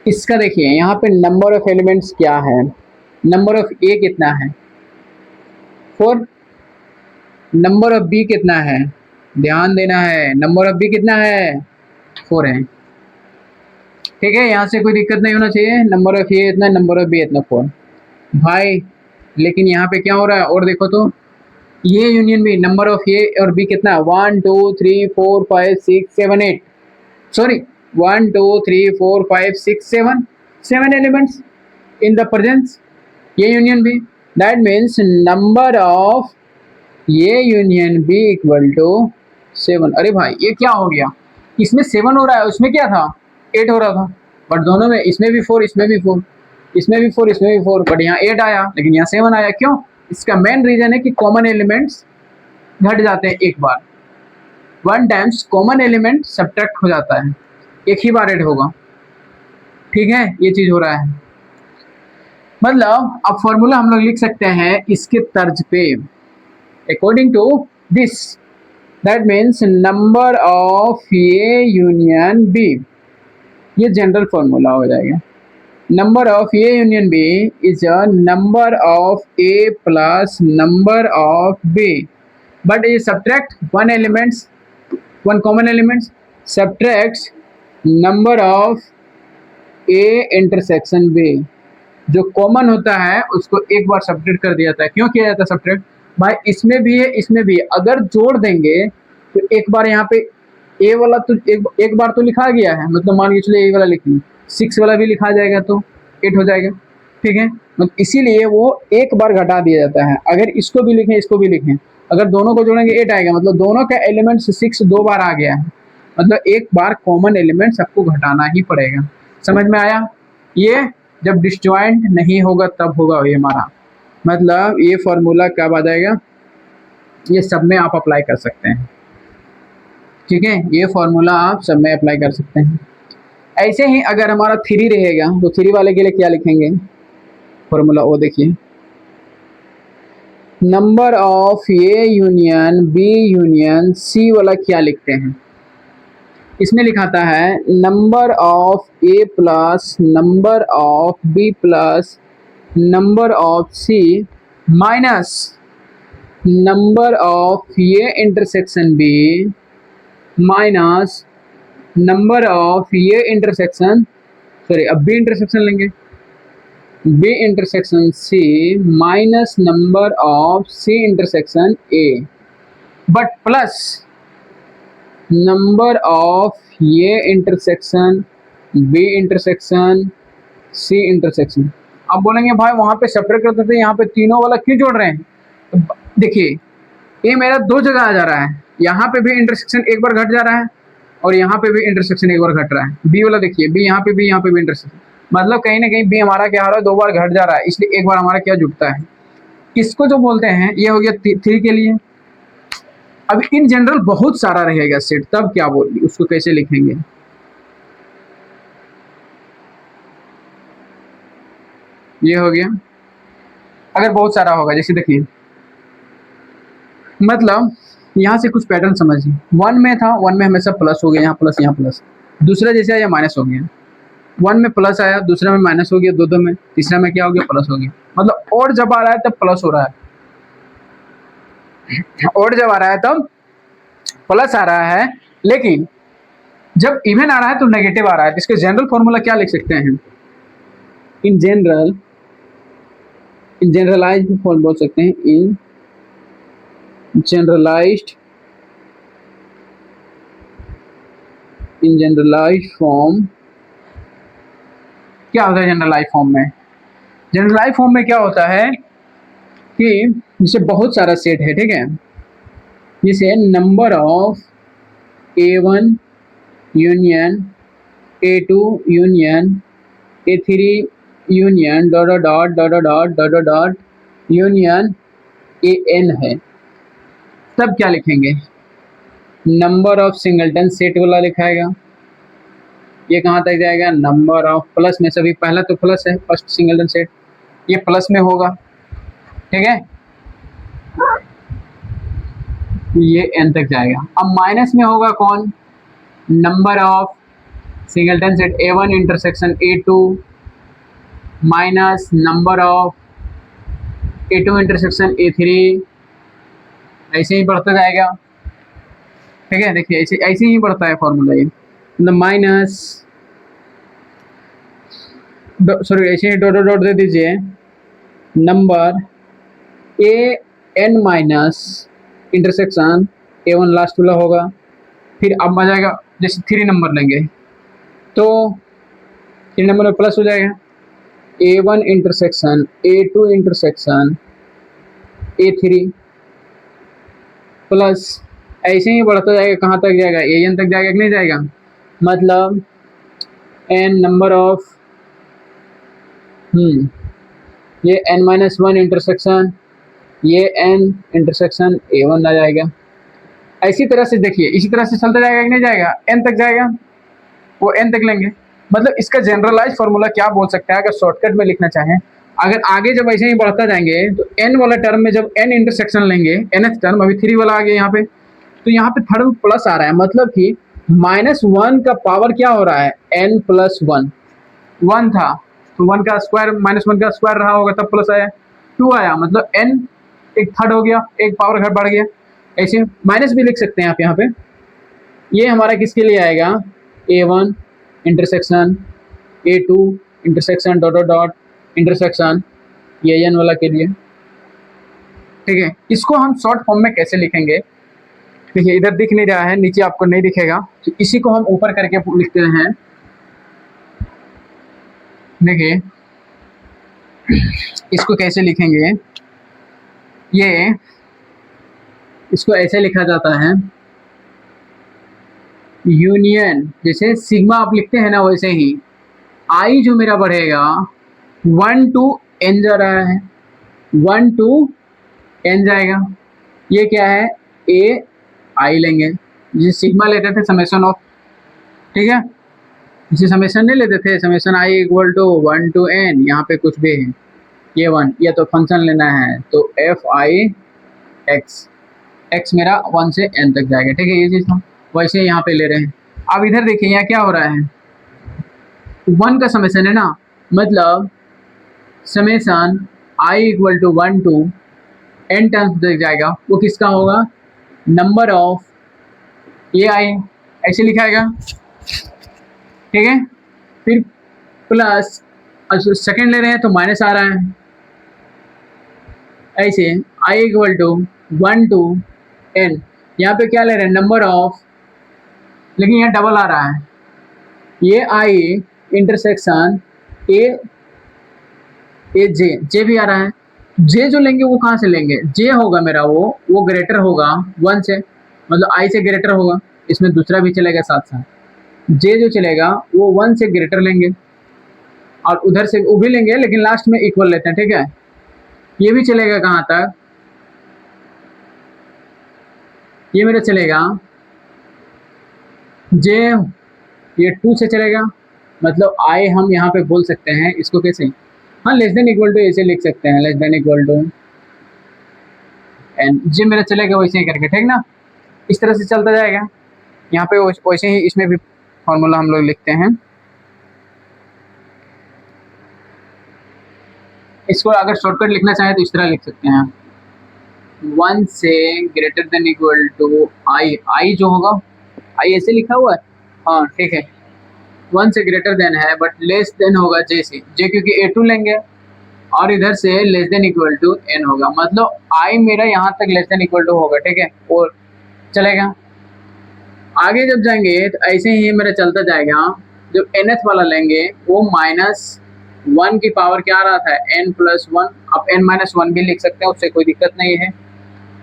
इसका देखिए यहाँ पे नंबर ऑफ एलिमेंट्स क्या है, नंबर ऑफ ए कितना है 4, नंबर ऑफ बी कितना है, ध्यान देना है, नंबर ऑफ बी कितना है 4 है। ठीक है, यहाँ से कोई दिक्कत नहीं होना चाहिए, नंबर ऑफ ए इतना, नंबर ऑफ बी इतना 4। भाई लेकिन यहाँ पे क्या हो रहा है, और देखो तो ये यूनियन बी, नंबर ऑफ ए और बी कितना है 1 2 3 4 5 6 7 8, sorry 1 2 3 4 5 6 7 elements in the presence ये union B, that means number of ये यूनियन बी इक्वल टू 7। अरे भाई ये क्या हो गया, इसमें 7 हो रहा है, उसमें क्या था 8 हो रहा था, बट दोनों में इसमें भी 4 इसमें भी 4, इसमें भी 4 इसमें भी 4, बट यहाँ 8 आया लेकिन यहाँ 7 आया, क्यों, इसका मेन रीजन है कि कॉमन एलिमेंट्स घट जाते हैं एक बार, 1 टाइम्स कॉमन एलिमेंट सब्ट्रैक्ट हो जाता है, एक ही बार ऐड होगा। ठीक है, ये चीज हो रहा है, मतलब अब फॉर्मूला हम लोग लिख सकते हैं इसके तर्ज पे, according to this, that means number of A union b, ये जनरल फॉर्मूला हो जाएगा। Number of A union b is a number of A plus number of b, but ये subtract one elements, one common elements, subtracts number of a intersection b, जो कॉमन होता है उसको एक बार सब्ट्रैक्ट कर दिया जाता है। क्यों किया जाता है सब्ट्रैक्ट, भाई इसमें भी है इसमें भी है, अगर जोड़ देंगे तो एक बार यहाँ पे ए वाला तो एक बार तो लिखा गया है, मतलब मान के चलिए ए वाला लिखिए, 6 वाला भी लिखा जाएगा तो 8 हो जाएगा। ठीक है, मतलब इसीलिए वो एक बार घटा दिया जाता है, अगर इसको भी लिखें इसको भी लिखें, अगर दोनों को जोड़ेंगे 8 आएगा, मतलब दोनों का एलिमेंट 6 2 बार आ गया है, मतलब एक बार कॉमन एलिमेंट सबको घटाना ही पड़ेगा। समझ में आया, ये जब डिसजॉइंट नहीं होगा तब होगा ये हमारा, मतलब ये फॉर्मूला कब आ जाएगा, ये सब में आप अप्लाई कर सकते हैं। ठीक है, ये फॉर्मूला आप सब में अप्लाई कर सकते हैं। ऐसे ही अगर हमारा 3 रहेगा तो 3 वाले के लिए क्या लिखेंगे फॉर्मूला, वो देखिए, number of A union b union c वाला क्या लिखते हैं, इसमें लिखाता है number of A plus number of b plus number of c minus number of ये intersection b minus number of ये इंटरसेक्शन, सॉरी अब बी इंटरसेक्शन लेंगे, b intersection c minus number of c intersection a, but plus number of ये intersection b intersection c intersection. अब बोलेंगे भाई वहां पे सेपरेट करते थे, यहाँ पे तीनों वाला क्यों जोड़ रहे हैं, तो देखिए ये मेरा 2 जगह आ जा रहा है, यहाँ पे भी इंटरसेक्शन एक बार घट जा रहा है और यहाँ पे भी इंटरसेक्शन एक बार घट रहा है। बी वाला देखिए, बी यहाँ पे भी इंटरसेक्शन, मतलब कहीं ना कहीं बी हमारा क्या हो रहा है 2 बार घट जा रहा है, इसलिए एक बार हमारा क्या जुटता है, इसको जो बोलते हैं, ये हो गया 3 के लिए। अब इन जनरल बहुत सारा रहेगा सेट, तब क्या बोल उसको कैसे लिखेंगे, ये हो गया। अगर बहुत सारा होगा जैसे देखिए, मतलब यहाँ से कुछ पैटर्न समझिए, 1 में था, 1 में हमेशा प्लस हो गया, यहाँ प्लस यहाँ प्लस, दूसरा जैसे आया माइनस हो गया, 1 में प्लस आया, दूसरा में माइनस हो गया, दो में, तीसरा में क्या हो गया, प्लस हो गया। मतलब और जब आ रहा है तब प्लस हो रहा है, और जब आ रहा है तब प्लस आ रहा है, लेकिन जब इवन आ रहा है तो नेगेटिव आ रहा है। इसके जनरल फॉर्मूला क्या लिख सकते हैं, इन जनरलाइज्ड फॉर्म बोल सकते हैं, इन जनरलाइज्ड फॉर्म। क्या होता है जनरलाइज्ड फॉर्म में? जनरलाइज्ड फॉर्म में क्या होता है कि जैसे बहुत सारा सेट है, ठीक है, जैसे number of A1 union A2 union A3 union dot dot dot dot dot dot union AN है, तब क्या लिखेंगे, नंबर ऑफ सिंगलटन सेट वाला लिखाएगा। ये कहाँ तक जाएगा, नंबर ऑफ प्लस में, सभी पहला तो प्लस है, फर्स्ट सिंगलटन सेट, ये प्लस में होगा, ठीक है, ये n तक जाएगा। अब माइनस में होगा कौन, number of singleton set A1 intersection A2 minus number of A2 intersection A3, ऐसे ही बढ़ता जाएगा, ठीक है। देखिए ऐसे ही बढ़ता है फॉर्मूला, ये मतलब माइनस, सॉरी ऐसे ही डॉट डॉट दे दीजिए, number AN minus intersection A1 last वाला होगा, फिर अब आ जाएगा, जैसे 3 नंबर लेंगे तो 3 नंबर में प्लस हो जाएगा, A1 intersection A2 intersection A3 plus, ऐसे ही बढ़ता जाएगा, कहाँ तक जाएगा, AN तक जाएगा कि नहीं जाएगा, मतलब n नंबर ऑफ ये n-1 इंटरसेक्शन, ये n इंटरसेक्शन A1 आ जाएगा। ऐसी तरह से देखिए, इसी तरह से चलता जाएगा कि नहीं जाएगा, n तक जाएगा, वो n तक लेंगे। मतलब इसका जनरलाइज फॉर्मूला क्या बोल सकते हैं, अगर शॉर्टकट में लिखना चाहें, अगर आगे जब ऐसे ही बढ़ता जाएंगे तो n वाला टर्म में जब n इंटरसेक्शन लेंगे, nth टर्म, अभी 3 वाला आ गया यहाँ पे, तो यहाँ पे थर्ड में प्लस आ रहा है, मतलब कि -1 का पावर क्या हो रहा है, n प्लस 1, 1 था तो 1 का स्क्वायर -1 का स्क्वायर रहा होगा तब प्लस आया, 2 आया मतलब n एक थर्ड हो गया, एक पावर घर बढ़ गया। ऐसे माइनस भी लिख सकते हैं आप यहाँ पे, ये हमारा किसके लिए आएगा, A1 intersection A2 intersection dot dot dot intersection AN वाला के लिए, ठीक है। इसको हम शॉर्ट फॉर्म में कैसे लिखेंगे, देखिए इधर दिख नहीं रहा है, नीचे आपको नहीं दिखेगा, तो इसी को हम ऊपर करके लिखते हैं। देखिए इसको कैसे लिखेंगे, ये इसको ऐसे लिखा जाता है, यूनियन, जैसे सिग्मा आप लिखते हैं ना वैसे ही आई जो मेरा बढ़ेगा 1 to n जा रहा है, 1 to n जाएगा, ये क्या है, ए आई लेंगे, जिसे सिग्मा लेते थे समेशन ऑफ, ठीक है, इसे समेशन नहीं लेते थे, summation I equal to 1 to n, यहाँ पे कुछ भी है, ये 1, ये तो फंक्शन लेना है तो एफ आई एक्स मेरा 1 से n तक जाएगा, ठीक है, ये चीज़ हम वैसे यहाँ पे ले रहे हैं। अब इधर देखिए यहाँ क्या हो रहा है, 1 का समेशन है ना, मतलब summation I equal to 1 to n terms तक जाएगा, वो किसका होगा, नंबर ऑफ ये आई, ऐसे लिखाएगा, ठीक है, फिर प्लस, सेकेंड ले रहे हैं तो माइनस आ रहा है, ऐसे आई इक्वल टू 1 to n, यहाँ पे क्या ले रहे हैं, नंबर ऑफ, लेकिन यहाँ डबल आ रहा है, ये आई इंटरसेक्शन ए जे भी आ रहा है, जे जो लेंगे वो कहाँ से लेंगे, जे होगा मेरा वो ग्रेटर होगा 1 से, मतलब आई से ग्रेटर होगा, इसमें दूसरा भी चलेगा साथ साथ, जे जो चलेगा वो 1 से ग्रेटर लेंगे, और उधर से वो भी लेंगे लेकिन लास्ट में इक्वल लेते हैं, ठीक है। ये भी चलेगा कहाँ तक, ये मेरा चलेगा जे, ये 2 से चलेगा, मतलब आई हम यहाँ पे बोल सकते हैं इसको कैसे, हाँ लेस देन इक्वल टू ऐसे लिख सकते हैं, less than equal to n, j मेरा चलेगा वैसे ही करके, ठीक ना। इस तरह से चलता जाएगा। यहाँ पे वैसे ही इसमें भी फॉर्मूला हम लोग लिखते हैं। इसको अगर शॉर्टकट लिखना चाहें तो इस तरह लिख सकते हैं, 1 से ग्रेटर देन इक्वल टू आई, आई जो होगा, आई ऐसे लिखा हुआ है, हाँ ठीक है, 1 से ग्रेटर देन है बट लेस देन होगा जे से, जे क्योंकि A2 लेंगे, और इधर से less than equal to n होगा, मतलब आई मेरा यहाँ तक लेस देन इक्वल टू होगा, ठीक है, और चलेगा। आगे जब जाएंगे तो ऐसे ही मेरा चलता जाएगा, जब nth वाला लेंगे वो -1 की पावर क्या आ रहा था, n+1, अब n-1 भी लिख सकते हैं, उससे कोई दिक्कत नहीं है।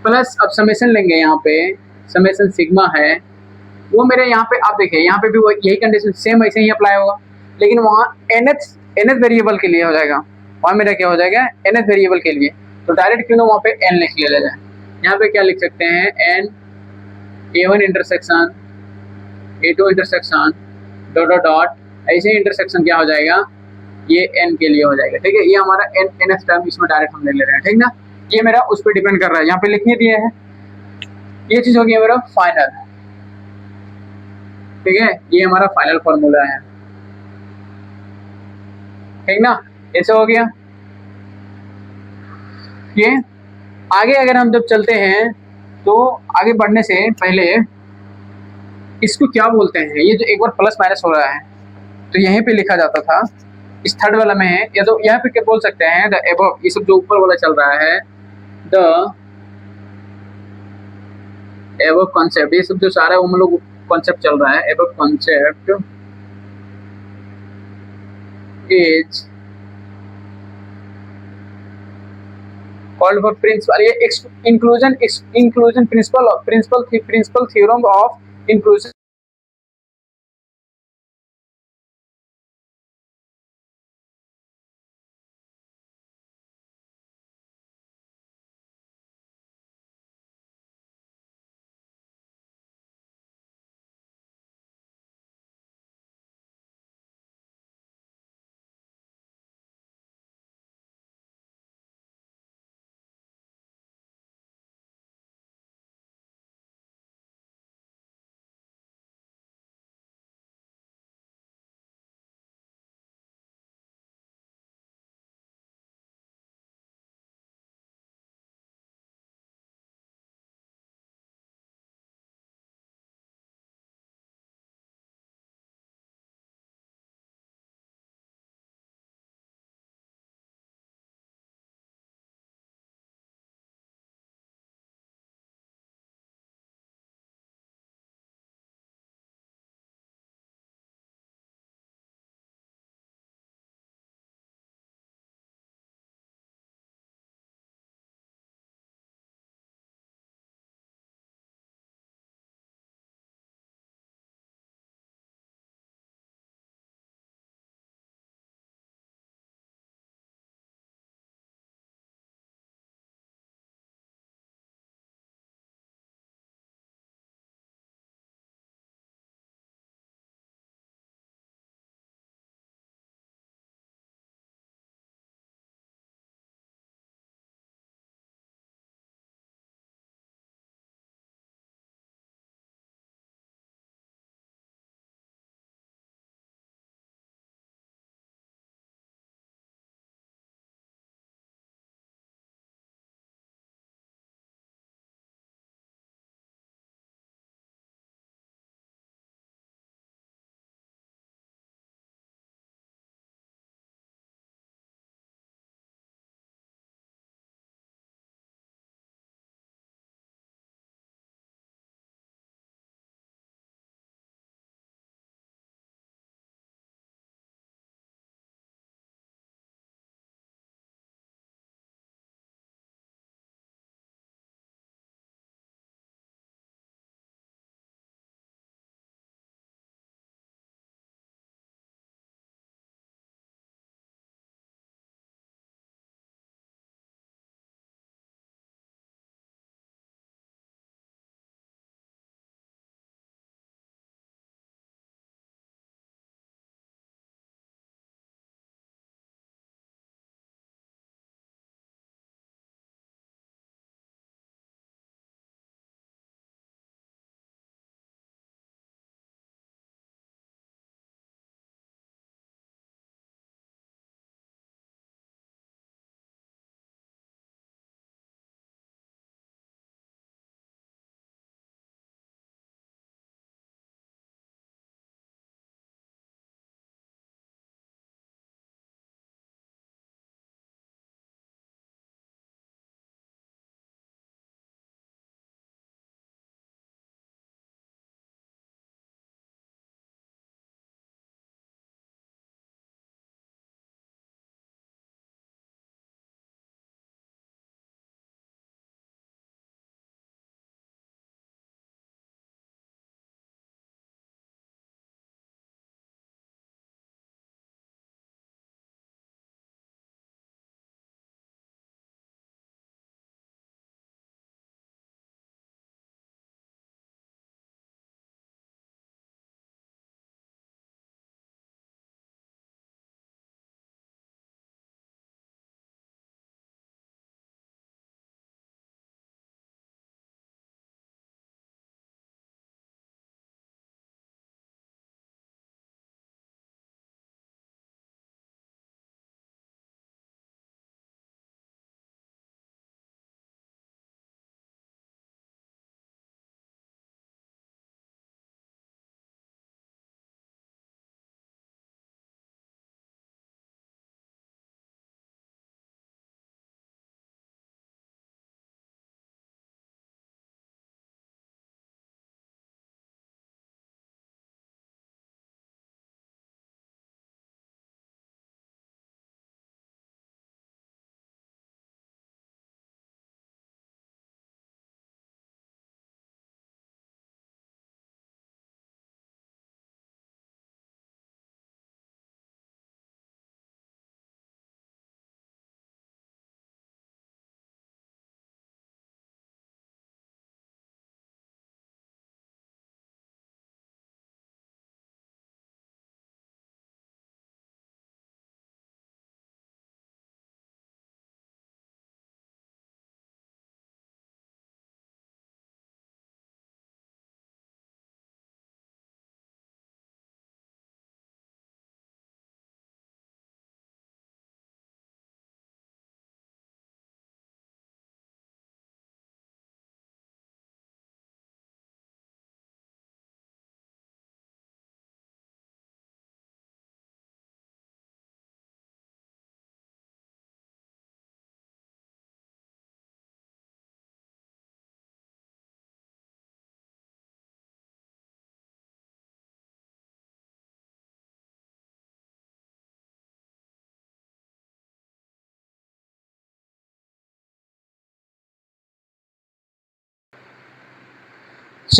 प्लस अब समेशन लेंगे, यहाँ पे समेशन सिग्मा है, वो मेरे यहाँ पे आप देखिए, यहाँ पे भी यही कंडीशन सेम ऐसे ही अप्लाई होगा, लेकिन वहाँ nth वेरिएबल के लिए हो जाएगा, वहाँ मेरा क्या हो जाएगा, nth वेरिएबल के लिए, तो डायरेक्ट क्यों ना वहाँ पे n लिख लिया जाए। यहाँ पे क्या लिख सकते हैं, n A1 intersection A2 intersection dot dot dot, ऐसे इंटरसेक्शन क्या हो जाएगा, ये n के लिए हो जाएगा, ठीक है, ये हमारा nth टर्म इसमें डायरेक्ट हम ले ले रहे हैं, ठीक ना, ये मेरा उस पर डिपेंड कर रहा है, यहाँ पे लिखने दिए है, ये चीज हो गया मेरा फाइनल, ठीक है, ये हमारा फाइनल फॉर्मूला है, ठीक ना, ऐसे हो गया। ये आगे अगर हम जब चलते हैं तो आगे बढ़ने से पहले इसको क्या बोलते हैं, ये जो एक बार प्लस माइनस हो रहा है तो यहीं पे लिखा जाता था, इस थर्ड वाला में है, या तो यहाँ पे क्या बोल सकते हैं, द एबव, ये सब जो ऊपर वाला चल रहा है, द एबव कॉन्सेप्ट, ये सब जो सारा हम लोग कॉन्सेप्ट चल रहा है, above concept is called for principal, ये inclusion principal theorem of inclusion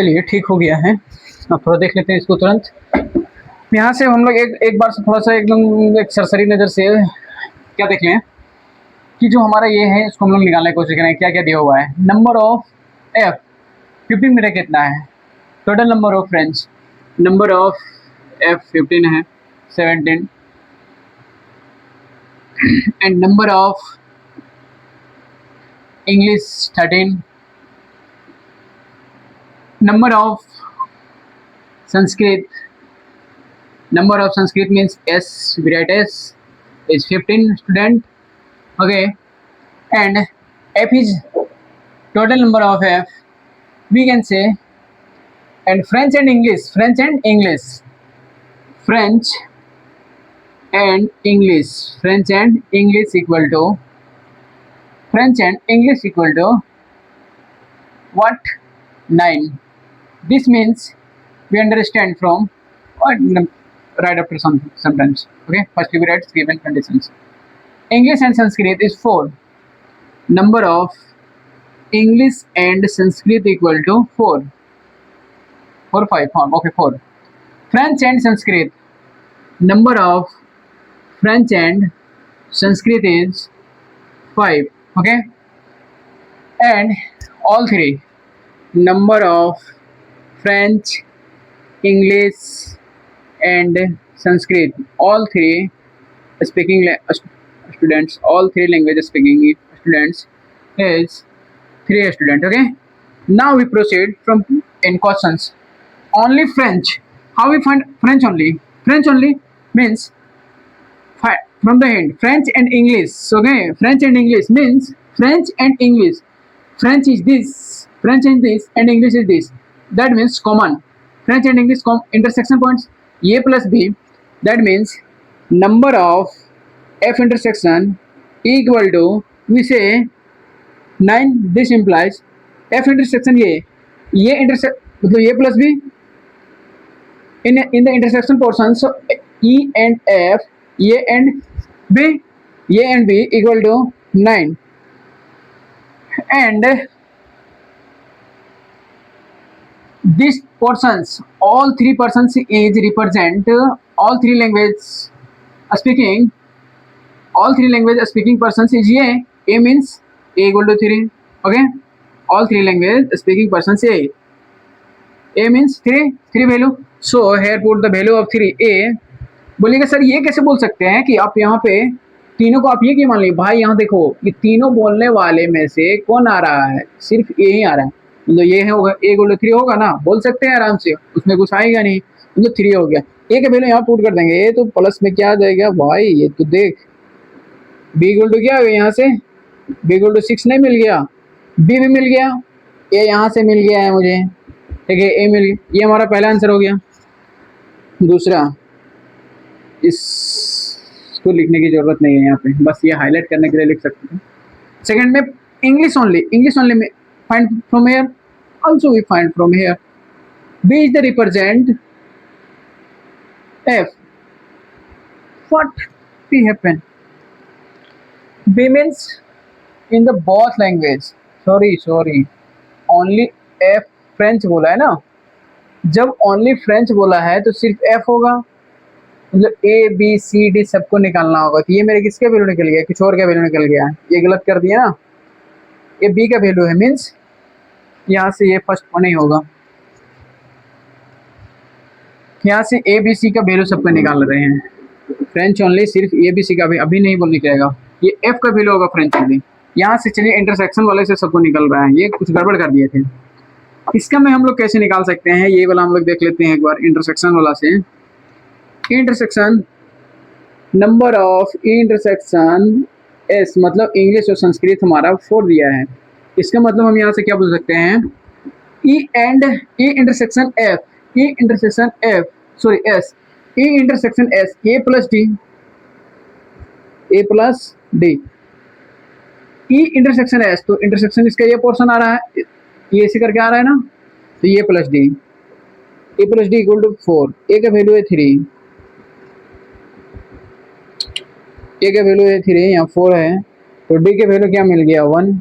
चलिए ठीक हो गया है। अब थोड़ा देख लेते हैं इसको तुरंत। यहाँ से हम लोग एक बार से थोड़ा सा एकदम एक सरसरी नज़र से क्या देख लें कि जो हमारा ये है इसको हम लोग निकालने की कोशिश करें क्या क्या दिया हुआ है। नंबर ऑफ एफ 15 मेरा कितना है, total number of friends, number of F 15 है 17 and number of English 13, number of Sanskrit, number of Sanskrit means S, we write S is 15 student, okay, and F is total number of F, we can say, and French and English, French and English, French and English, French and English equal to, French and English equal to what? 9. This means we understand from or right after sometimes. Okay, first we write given conditions. English and Sanskrit is 4. Number of English and Sanskrit equal to 4. 4 5 form. Okay, 4. French and Sanskrit. Number of French and Sanskrit is 5. Okay, and all three. Number of French, English and Sanskrit, all three speaking students, all three languages speaking students is 3 students. Okay, now we proceed from in questions. Only French, how we find French only? French only means from the end French and English. Okay, French and English means French and English. French is this, French is this and English is this. That means common. French and English intersection points A plus B. That means number of F intersection equal to, we say 9. This implies F intersection A intersect मतलब A plus B in the intersection portion. So E and F, A and B, A and B equal to 9. And these portions, all 3 persons is represent all 3 language speaking, all 3 language speaking persons is A means A equal to 3. Okay, all 3 language speaking persons A means 3 value. So here put the value of 3 A. बोलिएगा सर ये कैसे बोल सकते हैं कि आप यहाँ पे तीनों को आप ये क्यों मान लीजिए? भाई यहाँ देखो ये तीनों बोलने वाले में से कौन आ रहा है, सिर्फ ए ही आ रहा है, मतलब ये होगा ए गोल्ड 3 होगा ना, बोल सकते हैं आराम से, उसमें कुछ आएगा नहीं, मतलब 3 हो गया। ए का वैल्यू यहाँ पुट कर देंगे, ए तो प्लस में क्या आ जाएगा भाई, ये तो देख बी गोल्ड क्या हो गया, यहाँ से बी गोल्ड 6 नहीं मिल गया, बी भी मिल गया, ए यहाँ से मिल गया है मुझे, ठीक है, ए मिल गया, ये हमारा पहला आंसर हो गया। दूसरा इसको लिखने की जरूरत नहीं है यहाँ पे, बस ये हाईलाइट करने के लिए लिख सकते हैं। सेकंड में इंग्लिश ओनली में find from here, also we find from here. B is the represent F, what B happen, B means in the both language, sorry only F, French बोला है ना, जब ओनली फ्रेंच बोला है तो सिर्फ एफ होगा, मतलब ए बी सी डी सबको निकालना होगा। तो ये मेरे किसका वैल्यू निकल गया, कुछ और का वैल्यू निकल गया, ये गलत कर दिया ना, ये बी का वैल्यू है, मीन्स यहाँ से ये फर्स्ट नहीं होगा, यहाँ से ए बी सी का वैल्यू सबको निकाल रहे हैं, फ्रेंच ओनली सिर्फ ए बी सी का अभी नहीं बोलने जाएगा, ये एफ का वैल्यू होगा फ्रेंच ओनली। यहाँ से चलिए इंटरसेक्शन वाले से सबको निकल रहा है, ये कुछ गड़बड़ कर दिए थे, इसका में हम लोग कैसे निकाल सकते हैं, ये वाला हम लोग देख लेते हैं एक बार इंटरसेक्शन वाला से। Intersection number of intersection S, मतलब इंग्लिश और संस्कृत हमारा 4 दिया है, इसका मतलब हम यहाँ से क्या बोल सकते हैं, E and E intersection F, E intersection F sorry S, E intersection S, A plus D, E intersection S, तो इंटरसेक्शन इसका ये पोर्शन आ रहा है, ये ऐसे करके आ रहा है ना, तो ये plus D, A plus D equal to 4, A का वैल्यू है 3, ए का वैल्यू है 3, यहाँ 4 है, तो डी का वैल्यू क्या मिल गया 1,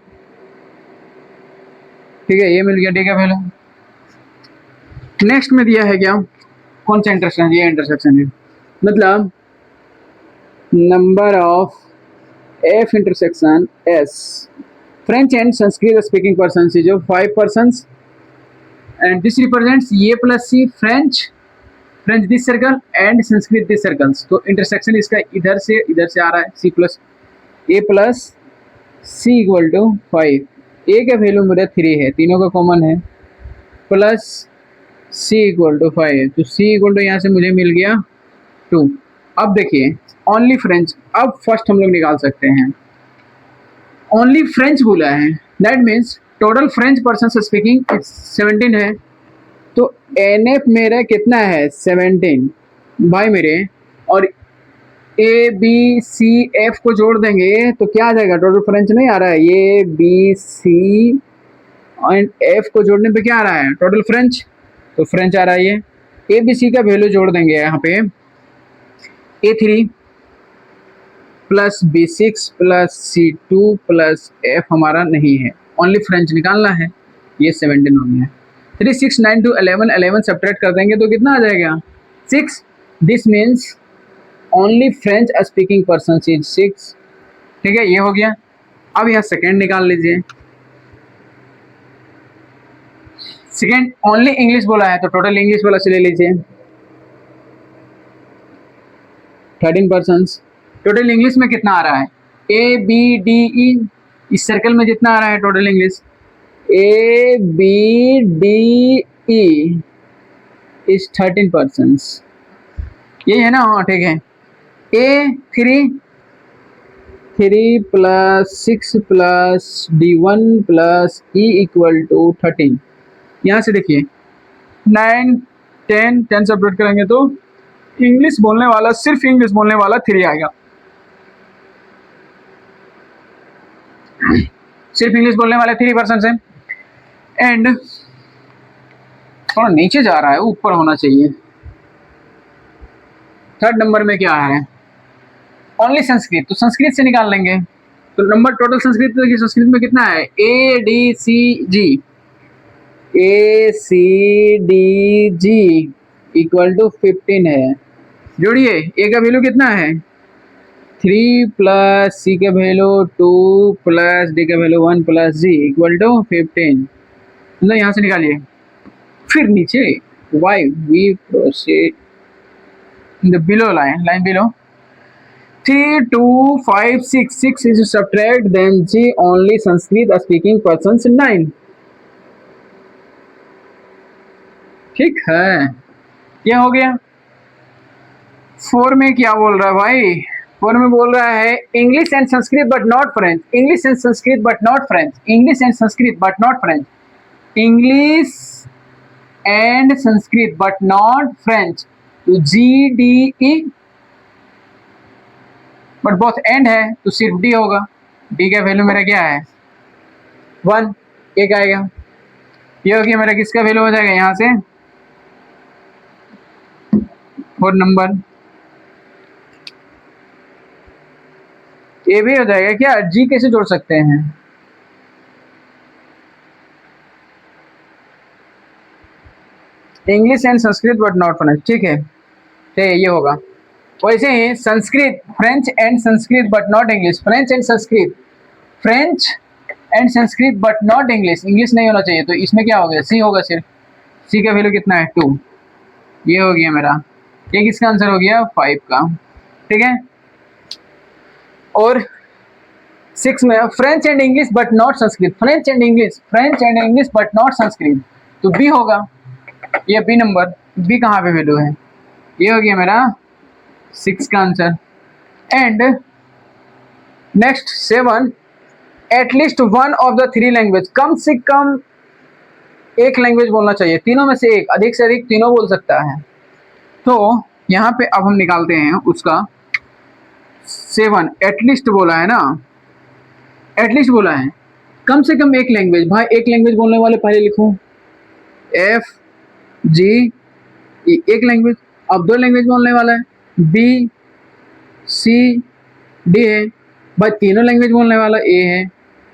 ठीक है, ये मिल गया डी का वैल्यू। नेक्स्ट में दिया है क्या, कौन सा इंटरसेक्शन, ये इंटरसेक्शन है, मतलब number of F intersection S French and Sanskrit speaking person जो 5 person and this represents A plus C French French this circle and Sanskrit this circles. तो इंटरसेक्शन इसका इधर से आ रहा है, C plus C equal to 5, A का वैल्यू मेरा 3 है, तीनों का कॉमन है, प्लस सी इक्वल टू 5, तो सी इक्वल टू यहाँ से मुझे मिल गया 2। अब देखिए ओनली फ्रेंच, अब फर्स्ट हम लोग निकाल सकते हैं, ओनली फ्रेंच बोला है, that means total French person speaking 17 है, तो एन एफ मेरा कितना है 17 भाई मेरे, और ए बी सी एफ को जोड़ देंगे तो क्या आ जाएगा, टोटल फ्रेंच नहीं आ रहा है, A B C and F को जोड़ने पे क्या आ रहा है, टोटल फ्रेंच, तो फ्रेंच आ रहा है ये, ए बी सी का वैल्यू जोड़ देंगे यहाँ पे, A3 plus B6 plus C2 plus F हमारा नहीं है, ओनली फ्रेंच निकालना है, ये 17 हो गया। 3 6 9 2 11 11 सब्ट्रैक्ट कर देंगे तो कितना आ जाएगा 6, this means only French speaking person is 6, ठीक है, ये हो गया। अब यहाँ सेकेंड निकाल लीजिए, सेकेंड ओनली इंग्लिश बोला है तो टोटल इंग्लिश वाला से ले लीजिए, 13 पर्सन, टोटल इंग्लिश में कितना आ रहा है, ए बी डी ई, इस सर्कल में जितना आ रहा है total English, A B D E is 13 person, यही है ना, हाँ ठीक है, A3 3 plus 6 plus D1 plus E equal to 13, यहाँ से देखिए 9 10 10 सब्ट्रैक्ट करेंगे तो इंग्लिश बोलने वाला, सिर्फ इंग्लिश बोलने वाला 3 आएगा, सिर्फ इंग्लिश बोलने वाले 3 पर्सन है, एंड थोड़ा नीचे जा रहा है, ऊपर होना चाहिए। थर्ड नंबर में क्या है, ओनली संस्कृत, तो संस्कृत से निकाल लेंगे, तो नंबर टोटल संस्कृत, देखिए संस्कृत में कितना है, A D C G, A C D G equal to 15 है, जोड़िए ए का वैल्यू कितना है 3 प्लस सी का वैल्यू 2 प्लस डी का value 1 plus G equal to 15, मतलब यहाँ से निकालिए, फिर नीचे why we proceed in the below line below 3 2 5 6 6 is subtract then G only Sanskrit speaking persons 9, ठीक है, क्या हो गया। 4 में क्या बोल रहा है भाई, 4 में बोल रहा है English and Sanskrit but not French, English and Sanskrit but not French, English and Sanskrit but not French, English and Sanskrit but not French, तो GDE बट बोथ एंड है तो सिर्फ डी होगा, डी का वैल्यू मेरा क्या है 1, एक आएगा, ये हो गया मेरा किसका वैल्यू हो जाएगा यहाँ से 4 नंबर, ये भी हो जाएगा क्या, जी कैसे जोड़ सकते हैं, English and Sanskrit but not French, ठीक है, तो ये होगा। वैसे ही Sanskrit French and Sanskrit but not English, French and Sanskrit, French and Sanskrit but not English, English नहीं होना चाहिए, तो इसमें क्या हो गया सी होगा, सिर्फ सी का वैल्यू कितना है 2, ये हो गया मेरा, ये किसका आंसर हो गया 5 का, ठीक है। और 6 में French and English but not Sanskrit, French and English but not Sanskrit, तो बी होगा, ये बी नंबर, बी कहाँ पे वैल्यू है, ये हो गया मेरा 6 का answer. And next 7 at least one of the 3 language, कम से कम एक लैंग्वेज बोलना चाहिए, तीनों में से एक, अधिक से अधिक तीनों बोल सकता है, तो यहाँ पे अब हम निकालते हैं उसका 7 एटलीस्ट बोला है ना, एटलीस्ट बोला है कम से कम एक लैंग्वेज, भाई एक लैंग्वेज बोलने वाले पहले लिखूं F G E, एक लैंग्वेज, अब 2 लैंग्वेज बोलने वाला है B C D है, भाई तीनों लैंग्वेज बोलने वाला A है,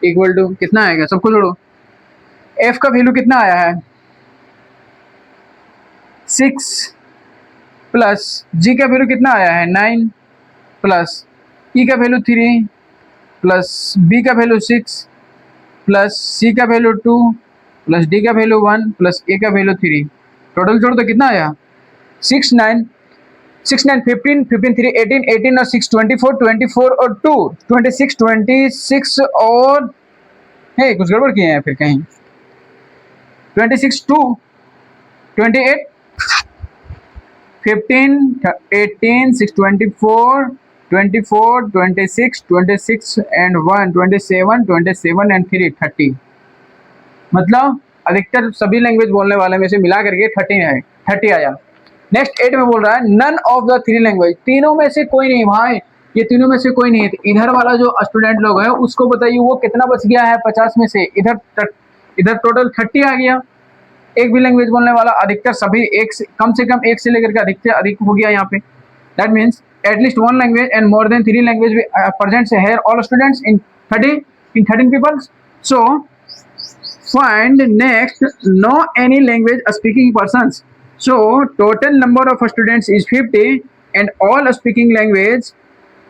इक्वल टू कितना आएगा, सबको जोड़ो, F का वैल्यू कितना आया है 6 प्लस जी का वैल्यू कितना आया है 9 प्लस ई का वैल्यू 3 प्लस बी का वैल्यू 6 प्लस सी का वैल्यू 2 प्लस डी का वैल्यू 1 प्लस ए का वैल्यू 3। टोटल जोड़ तो कितना आया 6 9 6 9 15 15 3 18 18 और 6 24 24 और 2 26 26 और है कुछ गड़बड़ किए हैं फिर कहीं 26 2 28 15 18 6 24 24 26 26 एंड 1 27 27 एंड 3 30। मतलब अधिकतर सभी लैंग्वेज बोलने वाले में से मिला करके 30 है 30 आया। नेक्स्ट 8 में बोल रहा है none of the three language, तीनों में से कोई नहीं भाई, ये तीनों में से कोई नहीं है। तो इधर वाला जो स्टूडेंट लोग है उसको बताइए वो कितना बच गया है 50 में से, इधर टोटल 30 आ गया। एक भी लैंग्वेज बोलने वाला अधिकतर सभी एक से कम से लेकर के अधिक से अधिक हो गया यहाँ पे। That means at least one language and more than 3 language presents here all students in 13 people. So find next no any language speaking persons. So total number of students is 50 and all speaking language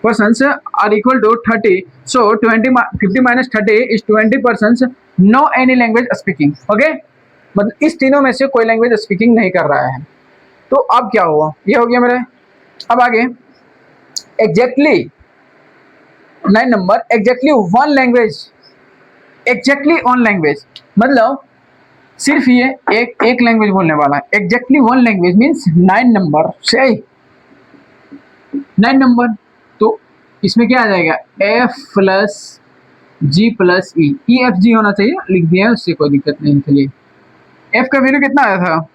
persons are equal to 30. So 50 minus 30 is 20 persons no any language speaking. Okay, मतलब इस तीनों में से कोई लैंग्वेज स्पीकिंग नहीं कर रहा है। तो अब क्या हुआ, ये हो गया मेरे। अब आगे exactly 9 number exactly one language मतलब सिर्फ ये एक लैंग्वेज बोलने वाला है। Exactly one language means 9 number से 9 नंबर। तो इसमें क्या आ जाएगा एफ प्लस जी प्लस ई, एफ जी होना चाहिए, लिख दिया है, उससे कोई दिक्कत नहीं। चलिए एफ का वैल्यू कितना आया था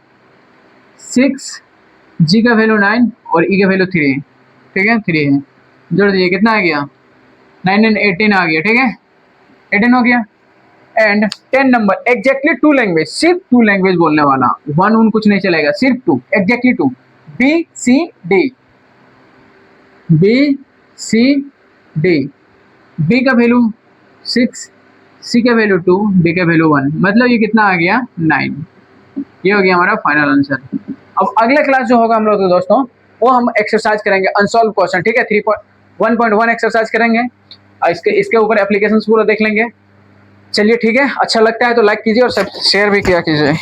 6, जी का वैल्यू 9 और ई का वैल्यू 3, ठीक है 3 है। जोड़ दीजिए कितना आ गया 9 एंड 18 आ गया, ठीक है 18 हो गया। एंड 10 नंबर एग्जैक्टली 2 लैंग्वेज, सिर्फ 2 लैंग्वेज बोलने वाला, 1 कुछ नहीं चलेगा, सिर्फ 2 exactly 2 B C D, B C D, B का वैल्यू 6, सी का वैल्यू 2, डी का वैल्यू 1, मतलब ये कितना आ गया 9। ये हो गया हमारा फाइनल आंसर। अब अगला क्लास जो होगा हम लोग दोस्तों वो हम एक्सरसाइज करेंगे अनसॉल्व क्वेश्चन, ठीक है 3.1.1 एक्सरसाइज करेंगे, इसके ऊपर एप्लीकेशंस पूरा देख लेंगे। चलिए ठीक है, अच्छा लगता है तो लाइक कीजिए और शेयर भी किया कीजिए।